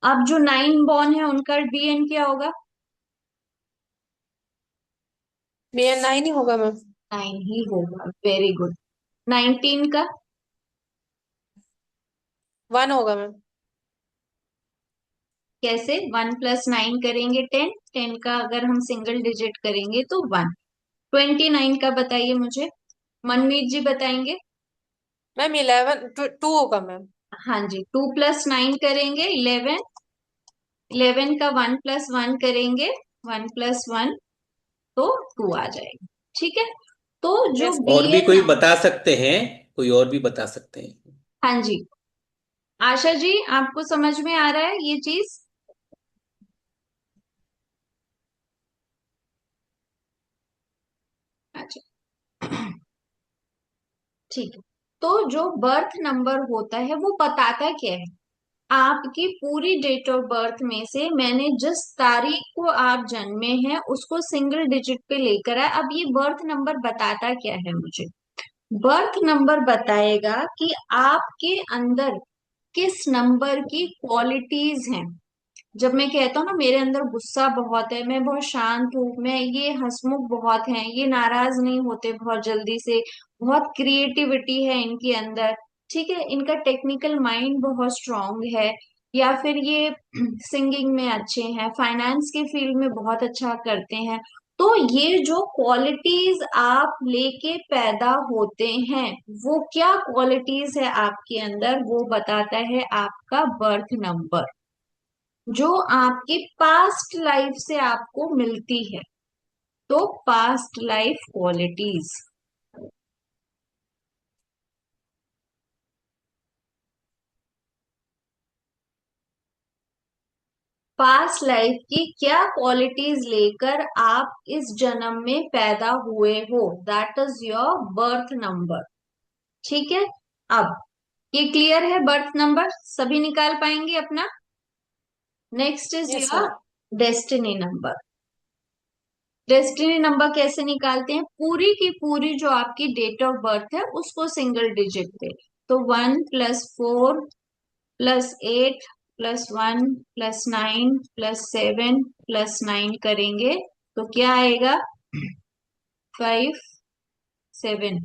अब जो 9 बॉर्न है उनका बीएन क्या होगा? BN 9 ही होगा, मैम। 9 ही होगा, वेरी गुड। 19 का 1 होगा, मैम। कैसे? 1 + 9 करेंगे 10, 10 का अगर हम सिंगल डिजिट करेंगे तो 1। 29 का बताइए मुझे, मनमीत जी बताएंगे। मैम 11 2 होगा, मैम। हाँ जी, 2 + 9 करेंगे 11। 11 का 1 + 1 करेंगे, 1 + 1 तो 2 आ जाएगा। ठीक है, तो जो यस, और भी बीएन, कोई बता सकते हैं? कोई और भी बता सकते हैं? हाँ जी, आशा जी आपको समझ में आ रहा है ये चीज? अच्छा, ठीक है। तो जो बर्थ नंबर होता है वो बताता क्या है? आपकी पूरी डेट ऑफ बर्थ में से मैंने जिस तारीख को आप जन्मे हैं उसको सिंगल डिजिट पे लेकर आया। अब ये बर्थ नंबर बताता क्या है मुझे? बर्थ नंबर बताएगा कि आपके अंदर किस नंबर की क्वालिटीज हैं। जब मैं कहता हूँ ना मेरे अंदर गुस्सा बहुत है, मैं बहुत शांत हूँ, मैं ये हंसमुख बहुत हैं, ये नाराज नहीं होते बहुत जल्दी से, बहुत क्रिएटिविटी है इनके अंदर। ठीक है, इनका टेक्निकल माइंड बहुत स्ट्रांग है, या फिर ये सिंगिंग में अच्छे हैं, फाइनेंस के फील्ड में बहुत अच्छा करते हैं। तो ये जो क्वालिटीज आप लेके पैदा होते हैं, वो क्या क्वालिटीज है आपके अंदर, वो बताता है आपका बर्थ नंबर, जो आपकी पास्ट लाइफ से आपको मिलती है। तो past life qualities, past life की क्या क्वालिटीज लेकर आप इस जन्म में पैदा हुए हो, that is your birth number. ठीक है, अब ये क्लियर है? बर्थ नंबर सभी निकाल पाएंगे अपना? Next is yes, your ma'am. Destiny number. Destiny number कैसे निकालते हैं? पूरी की पूरी जो आपकी डेट ऑफ बर्थ है उसको सिंगल डिजिट पे, तो 1 + 4 + 8 + 1 + 9 + 7 करेंगे तो क्या आएगा? 5 7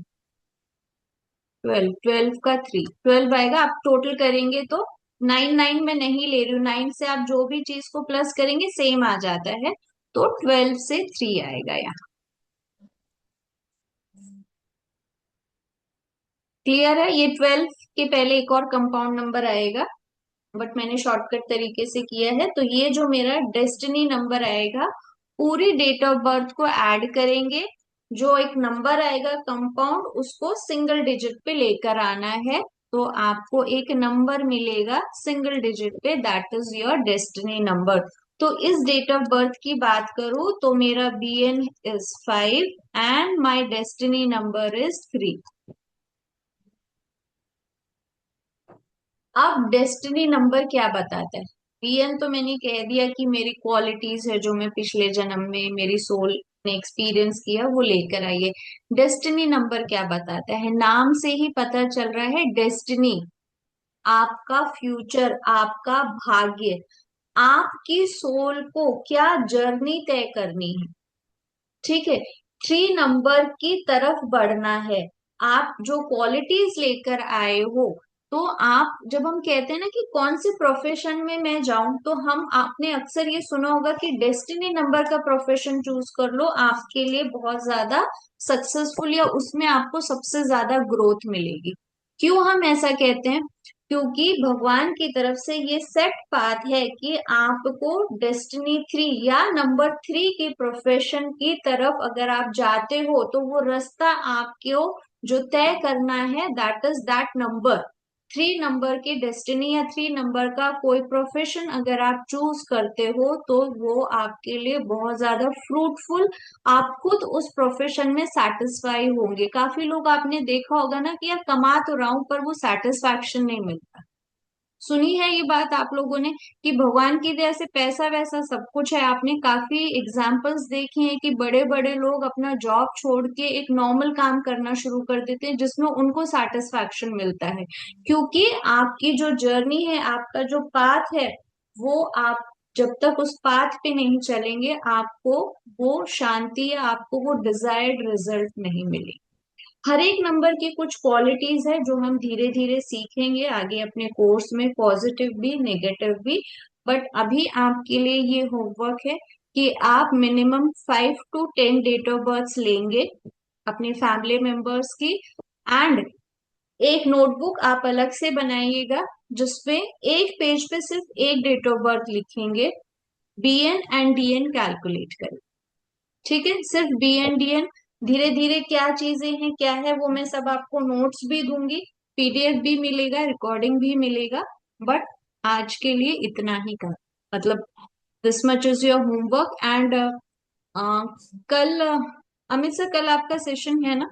12, 12 का 3, 12 आएगा। आप टोटल करेंगे तो 9 9 में नहीं ले रही हूँ, 9 से आप जो भी चीज को प्लस करेंगे सेम आ जाता है, तो 12 से 3 आएगा यहाँ। क्लियर है? ये 12 के पहले एक और कंपाउंड नंबर आएगा, बट मैंने शॉर्टकट तरीके से किया है। तो ये जो मेरा डेस्टिनी नंबर आएगा, पूरी डेट ऑफ बर्थ को ऐड करेंगे, जो एक नंबर आएगा कंपाउंड, उसको सिंगल डिजिट पे लेकर आना है। तो आपको एक नंबर मिलेगा सिंगल डिजिट पे, that is your destiny number. तो इस डेट ऑफ बर्थ की बात करूं तो मेरा BN is 5 and my destiny number is 3। अब डेस्टिनी नंबर क्या बताता है? BN तो मैंने कह दिया कि मेरी क्वालिटीज है जो मैं पिछले जन्म में मेरी सोल ने एक्सपीरियंस किया वो लेकर आई है। डेस्टिनी नंबर क्या बताता है? नाम से ही पता चल रहा है, डेस्टिनी आपका फ्यूचर, आपका भाग्य, आपकी सोल को क्या जर्नी तय करनी है। ठीक है, 3 नंबर की तरफ बढ़ना है। आप जो क्वालिटीज लेकर आए हो, तो आप, जब हम कहते हैं ना कि कौन से प्रोफेशन में मैं जाऊं, तो हम, आपने अक्सर ये सुना होगा कि डेस्टिनी नंबर का प्रोफेशन चूज कर लो, आपके लिए बहुत ज्यादा सक्सेसफुल, या उसमें आपको सबसे ज्यादा ग्रोथ मिलेगी। क्यों हम ऐसा कहते हैं? क्योंकि भगवान की तरफ से ये सेट पाथ है कि आपको डेस्टिनी 3 या नंबर 3 के प्रोफेशन की तरफ अगर आप जाते हो, तो वो रास्ता आपको जो तय करना है, that is that number 3 number के डेस्टिनी, या 3 नंबर का कोई प्रोफेशन अगर आप चूज करते हो, तो वो आपके लिए बहुत ज्यादा फ्रूटफुल, आप खुद उस प्रोफेशन में सेटिस्फाई होंगे। काफी लोग आपने देखा होगा ना कि यार कमा तो रहा हूं पर वो सेटिस्फैक्शन नहीं मिलता। सुनी है ये बात आप लोगों ने कि भगवान की दया से पैसा वैसा सब कुछ है। आपने काफी एग्जाम्पल्स देखे हैं कि बड़े बड़े लोग अपना जॉब छोड़ के एक नॉर्मल काम करना शुरू कर देते हैं जिसमें उनको सेटिस्फैक्शन मिलता है। क्योंकि आपकी जो जर्नी है, आपका जो पाथ है, वो आप जब तक उस पाथ पे नहीं चलेंगे, आपको वो शांति या आपको वो डिजायर्ड रिजल्ट नहीं मिलेगी। हर एक नंबर की कुछ क्वालिटीज है जो हम धीरे धीरे सीखेंगे आगे अपने कोर्स में, पॉजिटिव भी नेगेटिव भी। बट अभी आपके लिए ये होमवर्क है कि आप minimum 5 to 10 date of birth लेंगे अपने फैमिली मेंबर्स की, एंड एक नोटबुक आप अलग से बनाइएगा जिसमें एक पेज पे सिर्फ एक डेट ऑफ बर्थ लिखेंगे, BN एंड DN कैलकुलेट करें। ठीक है, सिर्फ BNDN। धीरे धीरे क्या चीजें हैं क्या है वो मैं सब आपको नोट्स भी दूंगी, PDF भी मिलेगा, रिकॉर्डिंग भी मिलेगा। बट आज के लिए इतना ही का, मतलब this much is your homework. And कल अमित सर, कल आपका सेशन है ना,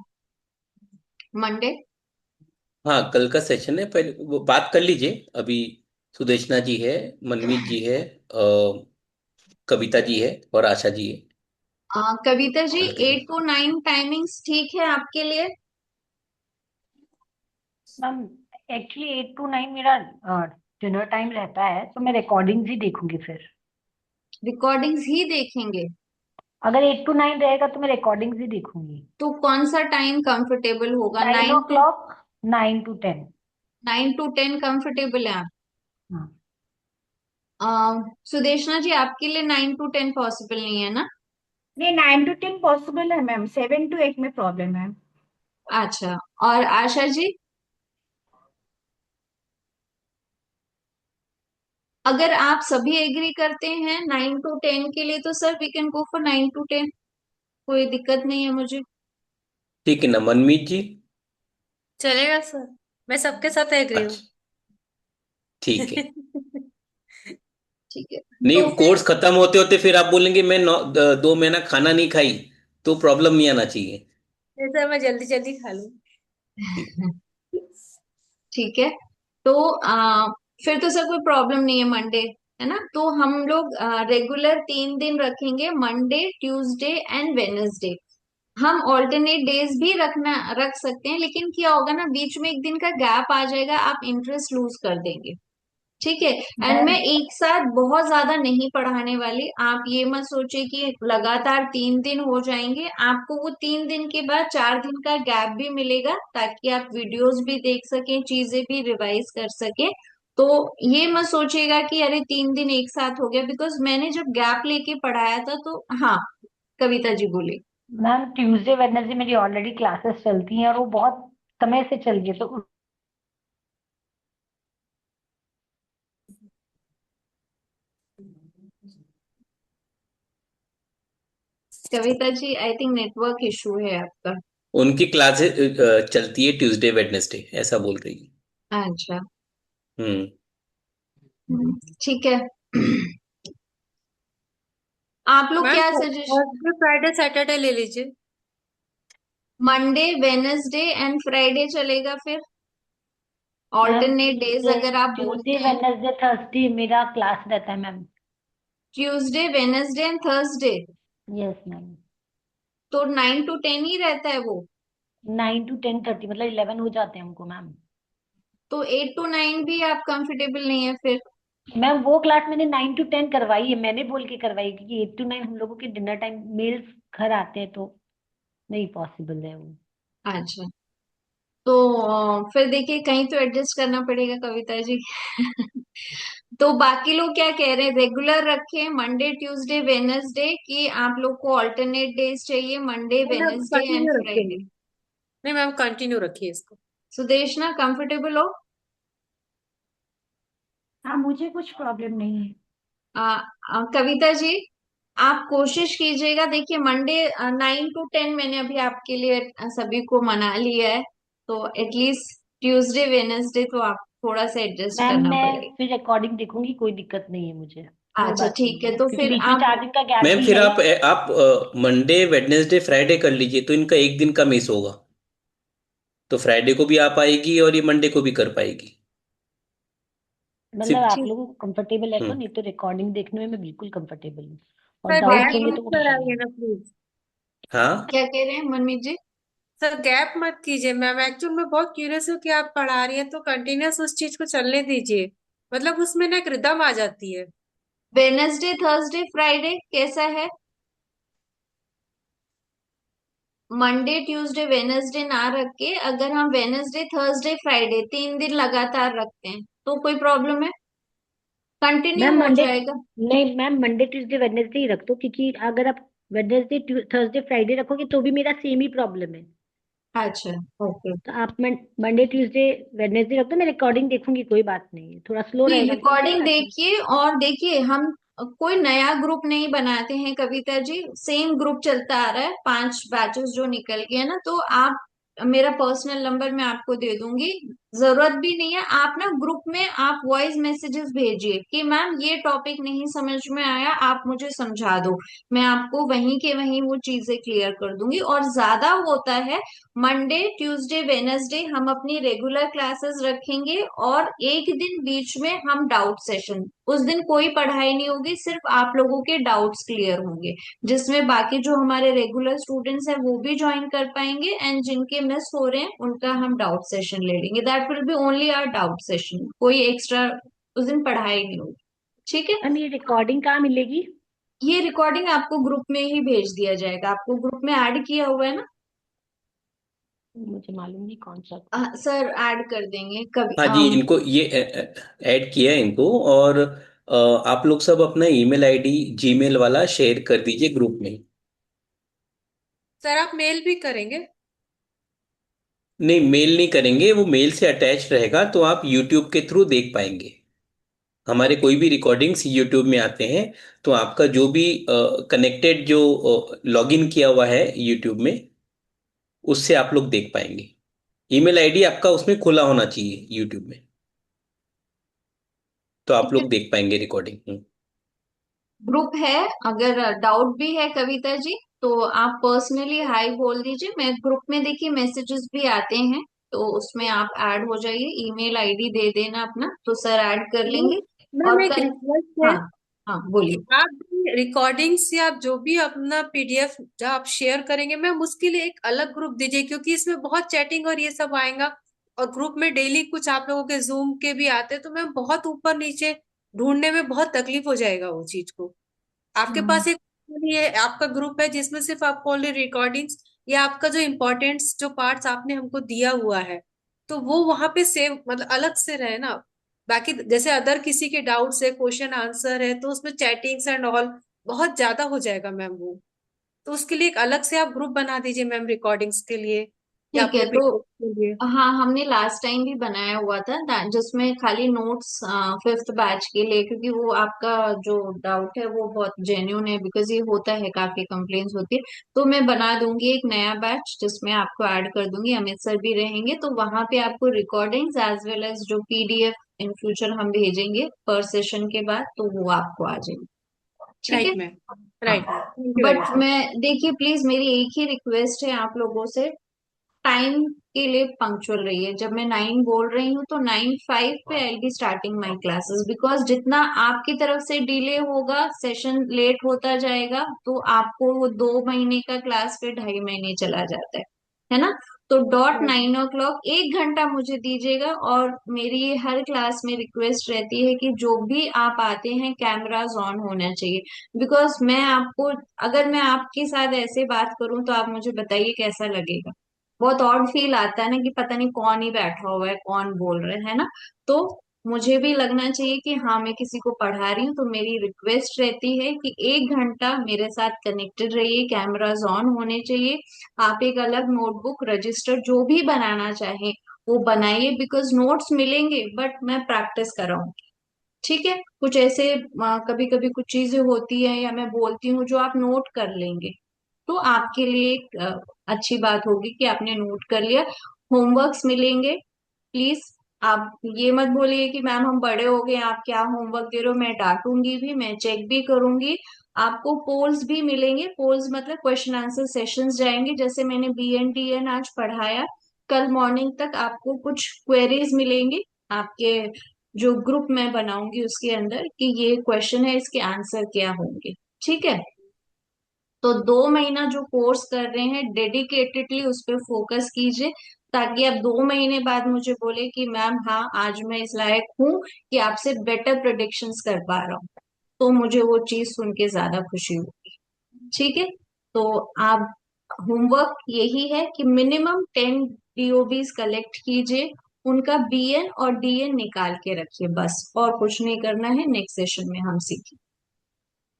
मंडे? हाँ, कल का सेशन है, पहले वो बात कर लीजिए अभी। सुदेशना जी है, मनमीत जी है, कविता जी है और आशा जी है। कविता जी, कल के लिए 8 to 9 टाइमिंग्स ठीक है आपके लिए? मैम एक्चुअली 8 to 9 मेरा डिनर टाइम रहता है, तो मैं रिकॉर्डिंग्स ही देखूंगी फिर। रिकॉर्डिंग्स ही देखेंगे? अगर 8 to 9 रहेगा तो मैं रिकॉर्डिंग्स ही देखूंगी। तो कौन सा टाइम कंफर्टेबल होगा? 9 o'clock, 9 to 10। 9 to 10 कंफर्टेबल है? हाँ सुदेशना जी, आपके लिए 9 to 10 पॉसिबल नहीं है ना? नहीं, 9 to 10 पॉसिबल है मैम, 7 to 8 में प्रॉब्लम है। अच्छा, और आशा जी? अगर आप सभी एग्री करते हैं 9 to 10 के लिए, तो sir we can go for 9 to 10, कोई दिक्कत नहीं है मुझे। ठीक है ना मनमीत जी? चलेगा सर, मैं सबके साथ एग्री हूँ। अच्छा, ठीक है। ठीक है, नहीं, तो फिर कोर्स खत्म होते होते फिर आप बोलेंगे मैं 2 महीना खाना नहीं खाई, तो प्रॉब्लम नहीं आना चाहिए। सर मैं जल्दी जल्दी खा लूँ। ठीक। ठीक है, तो फिर तो सर कोई प्रॉब्लम नहीं है, मंडे है ना? तो हम लोग रेगुलर 3 दिन रखेंगे, मंडे, ट्यूसडे एंड वेनेसडे। हम ऑल्टरनेट डेज भी रख सकते हैं, लेकिन क्या होगा ना, बीच में एक दिन का गैप आ जाएगा, आप इंटरेस्ट लूज कर देंगे। ठीक है, एंड मैं मैम, एक साथ बहुत ज्यादा नहीं पढ़ाने वाली, आप ये मत सोचे कि लगातार 3 दिन हो जाएंगे। आपको वो 3 दिन के बाद 4 दिन का गैप भी मिलेगा, ताकि आप वीडियोस भी देख सकें, चीजें भी रिवाइज कर सकें। तो ये मत सोचिएगा कि अरे 3 दिन एक साथ हो गया, बिकॉज मैंने जब गैप लेके पढ़ाया था तो, हाँ, कविता जी बोली। मैम ट्यूसडे वेडनेसडे मेरी ऑलरेडी क्लासेस चलती हैं और वो बहुत समय से चलिए तो Kavita ji, I think network issue है आपका। उनकी क्लासेस चलती है ट्यूसडे वेडनेसडे, ऐसा बोल रही है। अच्छा। हम्म। ठीक है। आप लोग मैम क्या सजेस्ट, थर्सडे फ्राइडे सैटरडे ले लीजिए। मंडे वेनसडे एंड फ्राइडे चलेगा फिर? मैम ऑल्टरनेट डेज ट्यूसडे अगर आप ट्यूसडे बोलते हैं। वेडनेसडे थर्सडे मेरा क्लास रहता है ma'am. Tuesday Wednesday and Thursday, yes ma'am. तो 9 to 10 ही रहता है वो? 9 to 10:30 मतलब 11 हो जाते हैं हमको मैम। तो 8 to 9 भी आप कंफर्टेबल नहीं है फिर? मैम वो क्लास मैंने 9 to 10 करवाई है, मैंने बोल के करवाई, क्योंकि 8 to 9 हम लोगों के डिनर टाइम मेल्स घर आते हैं तो नहीं पॉसिबल है वो। अच्छा, तो फिर देखिए कहीं तो एडजस्ट करना पड़ेगा कविता जी। तो बाकी लोग क्या कह रहे हैं, रेगुलर रखें मंडे ट्यूसडे वेनसडे, कि आप लोग को ऑल्टरनेट डेज चाहिए, मंडे नहीं ma'am Wednesday and continue Friday? रखेंगे। नहीं मैम कंटिन्यू रखिए इसको। सुदेशना, कंफर्टेबल हो? हाँ, मुझे कुछ प्रॉब्लम नहीं है। कविता जी, आप कोशिश कीजिएगा, देखिए मंडे 9 to 10 मैंने अभी आपके लिए सभी को मना लिया है, तो एटलीस्ट ट्यूसडे वेनसडे तो आप थोड़ा सा एडजस्ट मैम करना मैं पड़ेगा। फिर रिकॉर्डिंग देखूंगी, कोई दिक्कत नहीं है मुझे, कोई अच्छा बात ठीक नहीं है, है, तो क्योंकि फिर बीच में आप 4 दिन का गैप मैम भी फिर है ही। आप मंडे वेडनेसडे फ्राइडे कर लीजिए, तो इनका एक दिन का मिस होगा, तो फ्राइडे को भी आ पाएगी और ये मंडे को भी कर पाएगी। मतलब सिर्फ। आप ठीक। लोगों को कंफर्टेबल है तो, हम्म। नहीं तो रिकॉर्डिंग देखने में मैं बिल्कुल कंफर्टेबल हूँ, और सर डाउट्स गैप होंगे बाकी तो मत वो कराइए पूछूंगी। ना प्लीज। हाँ। क्या कह रहे हैं मनमीत जी? सर गैप मत कीजिए मैम, एक्चुअल में बहुत क्यूरियस हूँ कि आप पढ़ा रही हैं तो कंटिन्यूअस उस चीज को चलने दीजिए, मतलब उसमें ना एक रिदम आ जाती है। वेनसडे थर्सडे फ्राइडे कैसा है? मंडे ट्यूसडे वेनसडे ना रख के अगर हम वेनसडे थर्सडे फ्राइडे 3 दिन लगातार रखते हैं तो कोई प्रॉब्लम है? कंटिन्यू मैम हो मंडे, जाएगा। नहीं मैम मंडे ट्यूसडे वेडनेसडे ही रख दो, क्योंकि अगर आप वेडनेसडे थर्सडे फ्राइडे रखोगे तो भी मेरा सेम ही प्रॉब्लम है। अच्छा, ओके। तो आप मंडे ट्यूसडे वेडनेसडे रख दो, मैं रिकॉर्डिंग देखूंगी, कोई बात नहीं है, थोड़ा स्लो नहीं, रहेगा लेकिन कोई रिकॉर्डिंग बात नहीं। देखिए, और देखिए हम कोई नया ग्रुप नहीं बनाते हैं कविता जी, सेम ग्रुप चलता आ रहा है, 5 बैचेस जो निकल गए हैं ना, तो आप मेरा पर्सनल नंबर मैं आपको दे दूंगी, जरूरत भी नहीं है, आप ना ग्रुप में आप वॉइस मैसेजेस भेजिए कि मैम ये टॉपिक नहीं समझ में आया, आप मुझे समझा दो, मैं आपको वहीं के वहीं वो चीजें क्लियर कर दूंगी। और ज्यादा होता है मंडे ट्यूसडे वेनसडे हम अपनी रेगुलर क्लासेस रखेंगे, और एक दिन बीच में हम डाउट सेशन, उस दिन कोई पढ़ाई नहीं होगी, सिर्फ आप लोगों के डाउट्स क्लियर होंगे, जिसमें बाकी जो हमारे रेगुलर स्टूडेंट्स हैं वो भी ज्वाइन कर पाएंगे, एंड जिनके मिस हो रहे हैं उनका हम डाउट सेशन ले लेंगे, that will be only our doubt session, कोई एक्स्ट्रा उस दिन पढ़ाई नहीं होगी। ठीक है? मैम ये रिकॉर्डिंग कहाँ मिलेगी? ये रिकॉर्डिंग आपको ग्रुप में ही भेज दिया जाएगा, आपको ग्रुप में ऐड किया हुआ है ना? मुझे मालूम नहीं कौन सा। सर ऐड कर देंगे कभी। हाँ जी, इनको ये ऐड किया है इनको, और आप लोग सब अपना ईमेल आईडी जीमेल वाला शेयर कर दीजिए ग्रुप में। सर आप मेल भी करेंगे? नहीं, मेल नहीं करेंगे, वो मेल से अटैच रहेगा, तो आप यूट्यूब के थ्रू देख पाएंगे। हमारे ओके। कोई भी रिकॉर्डिंग्स यूट्यूब में आते हैं, तो आपका जो भी कनेक्टेड जो लॉगिन किया हुआ है यूट्यूब में, उससे आप लोग देख पाएंगे। ईमेल आईडी आपका उसमें खुला होना चाहिए यूट्यूब में, तो आप ठीक है, लोग देख पाएंगे रिकॉर्डिंग। ग्रुप है, अगर डाउट भी है कविता जी तो आप पर्सनली हाय बोल दीजिए, मैं ग्रुप में देखिए मैसेजेस भी आते हैं, तो उसमें आप ऐड हो जाइए, ईमेल आईडी दे देना अपना, तो सर ऐड कर लेंगे। मैम और एक कल, रिक्वेस्ट है, हाँ, हाँ बोलिए। आप भी रिकॉर्डिंग्स या आप जो भी अपना पीडीएफ जो आप शेयर करेंगे मैम उसके लिए एक अलग ग्रुप दीजिए, क्योंकि इसमें बहुत चैटिंग और ये सब आएगा, और ग्रुप में डेली कुछ आप लोगों के जूम के भी आते हैं, तो मैम बहुत ऊपर नीचे ढूंढने में बहुत तकलीफ हो जाएगा वो चीज को। आपके हाँ पास एक ये आपका ग्रुप है जिसमें सिर्फ आपको ओनली रिकॉर्डिंग्स या आपका जो इम्पोर्टेंट्स जो पार्ट्स आपने हमको दिया हुआ है तो वो वहां पे सेव मतलब अलग से रहे ना। बाकी जैसे अदर किसी के डाउट्स है क्वेश्चन आंसर है तो उसमें चैटिंग्स एंड ऑल बहुत ज्यादा हो जाएगा मैम वो, तो उसके लिए एक अलग से आप ग्रुप बना दीजिए मैम रिकॉर्डिंग्स के लिए। या ठीक है। अपने तो पीडीएफ के लिए? हाँ, हमने लास्ट टाइम भी बनाया हुआ था जिसमें खाली नोट्स फिफ्थ बैच के लिए, क्योंकि वो आपका जो डाउट है वो बहुत जेन्युइन है, बिकॉज ये होता है, काफी कंप्लेन्स होती है। तो मैं बना दूंगी एक नया बैच जिसमें आपको ऐड कर दूंगी, अमित सर भी रहेंगे, तो वहां पे आपको रिकॉर्डिंग्स एज वेल एज जो पीडीएफ इन फ्यूचर हम भेजेंगे पर सेशन के बाद, तो वो आपको आ जाएंगे। ठीक है। Right ma'am. हाँ, right ma'am, thank you very but much. मैं देखिए प्लीज, मेरी एक ही रिक्वेस्ट है आप लोगों से, टाइम के लिए पंक्चुअल रहिए। जब मैं 9 बोल रही हूँ तो 9:05 पे I be starting my classes, because जितना आपकी तरफ से डिले होगा, सेशन लेट होता जाएगा, तो आपको वो 2 महीने का क्लास फिर 2.5 महीने चला जाता है ना। तो डॉट राइट। 9 o'clock 1 घंटा मुझे दीजिएगा, और मेरी हर क्लास में रिक्वेस्ट रहती है कि जो भी आप आते हैं कैमराज ऑन होना चाहिए, बिकॉज मैं आपको, अगर मैं आपके साथ ऐसे बात करूं तो आप मुझे बताइए कैसा लगेगा। बहुत ऑड फील आता है ना, कि पता नहीं कौन ही बैठा हुआ है, कौन बोल रहा है ना। तो मुझे भी लगना चाहिए कि हाँ, मैं किसी को पढ़ा रही हूँ, तो मेरी रिक्वेस्ट रहती है कि 1 घंटा मेरे साथ कनेक्टेड रहिए, कैमराज ऑन होने चाहिए। आप एक अलग नोटबुक रजिस्टर जो भी बनाना चाहें वो बनाइए, बिकॉज नोट्स मिलेंगे बट मैं प्रैक्टिस कराऊंगी। ठीक है। कुछ ऐसे कभी कभी कुछ चीजें होती है या मैं बोलती हूँ जो आप नोट कर लेंगे, तो आपके लिए एक अच्छी बात होगी कि आपने नोट कर लिया। होमवर्क्स मिलेंगे, प्लीज आप ये मत बोलिए कि मैम हम बड़े हो गए, आप क्या होमवर्क दे रहे हो। मैं डांटूंगी भी, मैं चेक भी करूंगी। आपको पोल्स भी मिलेंगे, पोल्स मतलब क्वेश्चन आंसर सेशंस जाएंगे, जैसे मैंने BNTN आज पढ़ाया। कल मॉर्निंग तक आपको कुछ क्वेरीज मिलेंगी आपके जो ग्रुप मैं बनाऊंगी उसके अंदर, कि ये क्वेश्चन है, इसके आंसर क्या होंगे। ठीक है। तो 2 महीना जो कोर्स कर रहे हैं डेडिकेटेडली उस पर फोकस कीजिए, ताकि आप 2 महीने बाद मुझे बोले कि मैम हाँ, आज मैं इस लायक हूँ कि आपसे बेटर प्रोडिक्शंस कर पा रहा हूँ, तो मुझे वो चीज सुन के ज्यादा खुशी होगी। ठीक है। तो आप, होमवर्क यही है कि मिनिमम 10 DOBs कलेक्ट कीजिए, उनका BN और DN निकाल के रखिए, बस और कुछ नहीं करना है। नेक्स्ट सेशन में हम सीखें।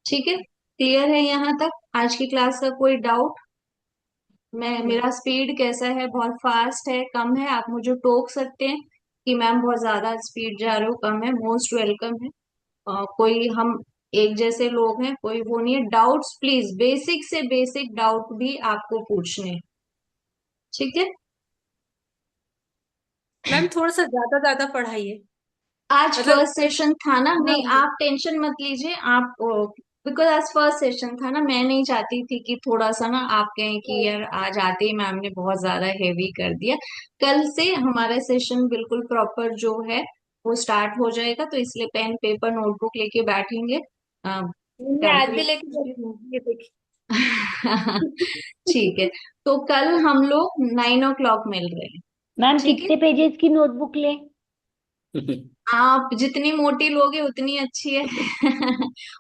ठीक है। क्लियर है यहाँ तक आज की क्लास का? कोई डाउट? मेरा स्पीड कैसा है? बहुत फास्ट है, कम है? आप मुझे टोक सकते हैं कि मैम बहुत ज्यादा स्पीड जा रहे हो, कम है। मोस्ट वेलकम है। कोई, हम एक जैसे लोग हैं, कोई वो नहीं है। डाउट्स प्लीज, बेसिक से बेसिक डाउट भी आपको पूछने हैं। ठीक है। मैम थोड़ा सा ज्यादा ज्यादा पढ़ाइए, आज मतलब। फर्स्ट सेशन था ना, हाँ नहीं आप टेंशन मत लीजिए आप, बिकॉज आज फर्स्ट सेशन था ना, मैं नहीं चाहती थी कि थोड़ा सा ना आप कहें कि यार आज आते ही मैम ने बहुत ज्यादा हैवी कर दिया। कल से हमारा सेशन बिल्कुल प्रॉपर जो है वो स्टार्ट हो जाएगा, तो इसलिए पेन पेपर नोटबुक लेके बैठेंगे। मैं आज भी लेके कैलकुलेट। बैठी हूँ, ये देखिए। ठीक है। तो कल हम लोग 9 o'clock मिल रहे हैं। मैम ठीक है। कितने पेजेस की नोटबुक लें? आप जितनी मोटी लोगे उतनी अच्छी है।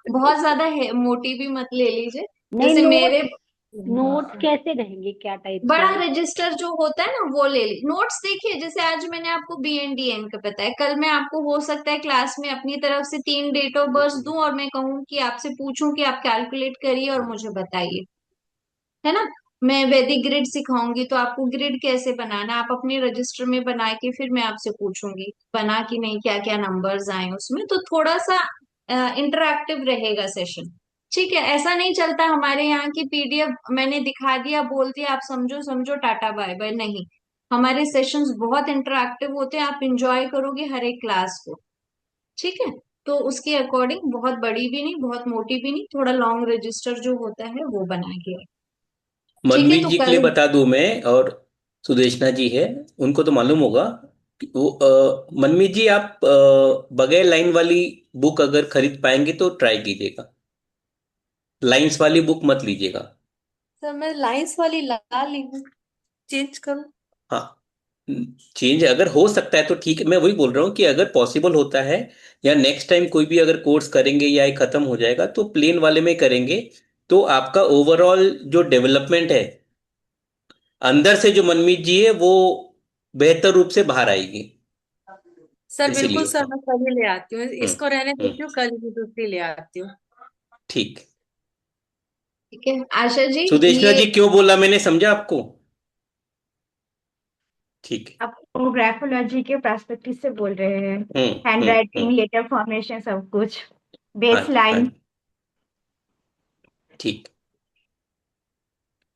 बहुत ज्यादा है, मोटी भी मत ले लीजिए। नहीं, जैसे मेरे, नोट्स नोट्स कैसे रहेंगे, क्या टाइप के? बड़ा रजिस्टर जो होता है ना वो ले ली। नोट्स देखिए, जैसे आज मैंने आपको BNDN का बताया, कल मैं आपको हो सकता है क्लास में अपनी तरफ से 3 डेट ऑफ बर्थ दूं और मैं कहूँ कि आपसे पूछूं कि आप कैलकुलेट करिए और मुझे बताइए, है ना। मैं वैदिक ग्रिड सिखाऊंगी, तो आपको ग्रिड कैसे बनाना आप अपने रजिस्टर में बना के फिर मैं आपसे पूछूंगी बना कि नहीं, क्या क्या नंबर्स आए उसमें। तो थोड़ा सा इंटरैक्टिव रहेगा सेशन। ठीक है। ऐसा नहीं चलता हमारे यहाँ की PDF मैंने दिखा दिया, बोल दिया, आप समझो समझो, टाटा बाय बाय, नहीं। हमारे सेशंस बहुत इंटरैक्टिव होते हैं, आप इंजॉय करोगे हर एक क्लास को। ठीक है। तो उसके अकॉर्डिंग बहुत बड़ी भी नहीं, बहुत मोटी भी नहीं, थोड़ा लॉन्ग रजिस्टर जो होता है वो बना के। ठीक है। मनमीत तो जी के लिए कल, बता दूं मैं, और सुदेशना जी है, उनको तो मालूम होगा कि वो मनमीत जी, आप बगैर लाइन वाली बुक अगर खरीद पाएंगे तो ट्राई कीजिएगा, लाइंस वाली बुक मत लीजिएगा। सर मैं लाइंस वाली ला ली हूँ, चेंज करूँ? हाँ, चेंज अगर हो सकता है तो ठीक है, मैं वही बोल रहा हूँ कि अगर पॉसिबल होता है, या नेक्स्ट टाइम कोई भी अगर कोर्स करेंगे या ये खत्म हो जाएगा तो प्लेन वाले में करेंगे, तो आपका ओवरऑल जो डेवलपमेंट है अंदर से, जो मनमीत जी है, वो बेहतर रूप से बाहर आएगी। सर बिल्कुल इसीलिए सर, मैं कल ही ले आती हूँ, हम्म इसको रहने हम्म देती हूँ, कल ही दूसरी ले आती हूँ। ठीक। ठीक है आशा जी, सुदेशना ये जी क्यों बोला मैंने, समझा आपको? ठीक है। आप ग्राफोलॉजी के पर्सपेक्टिव से बोल रहे हैं, हैंड हम्म। राइटिंग, लेटर फॉर्मेशन, सब कुछ, हाँ बेस जी, हाँ लाइन। जी, ठीक।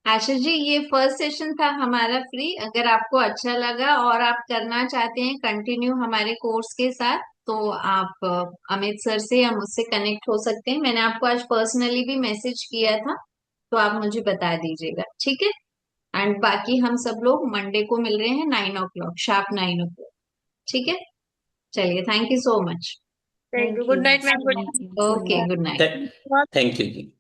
आशीष जी, ये फर्स्ट सेशन था हमारा फ्री। अगर आपको अच्छा लगा और आप करना चाहते हैं कंटिन्यू हमारे कोर्स के साथ, तो आप अमित सर से या मुझसे कनेक्ट हो सकते हैं। मैंने आपको आज पर्सनली भी मैसेज किया था, तो आप मुझे बता दीजिएगा, ठीक है। एंड बाकी हम सब लोग मंडे को मिल रहे हैं 9 o'clock, शार्प 9 o'clock, ठीक है। चलिए, thank you so much. Thank you. Thank good you. Night ma'am. Thank you. Good okay, night. Good night. Thank you ji.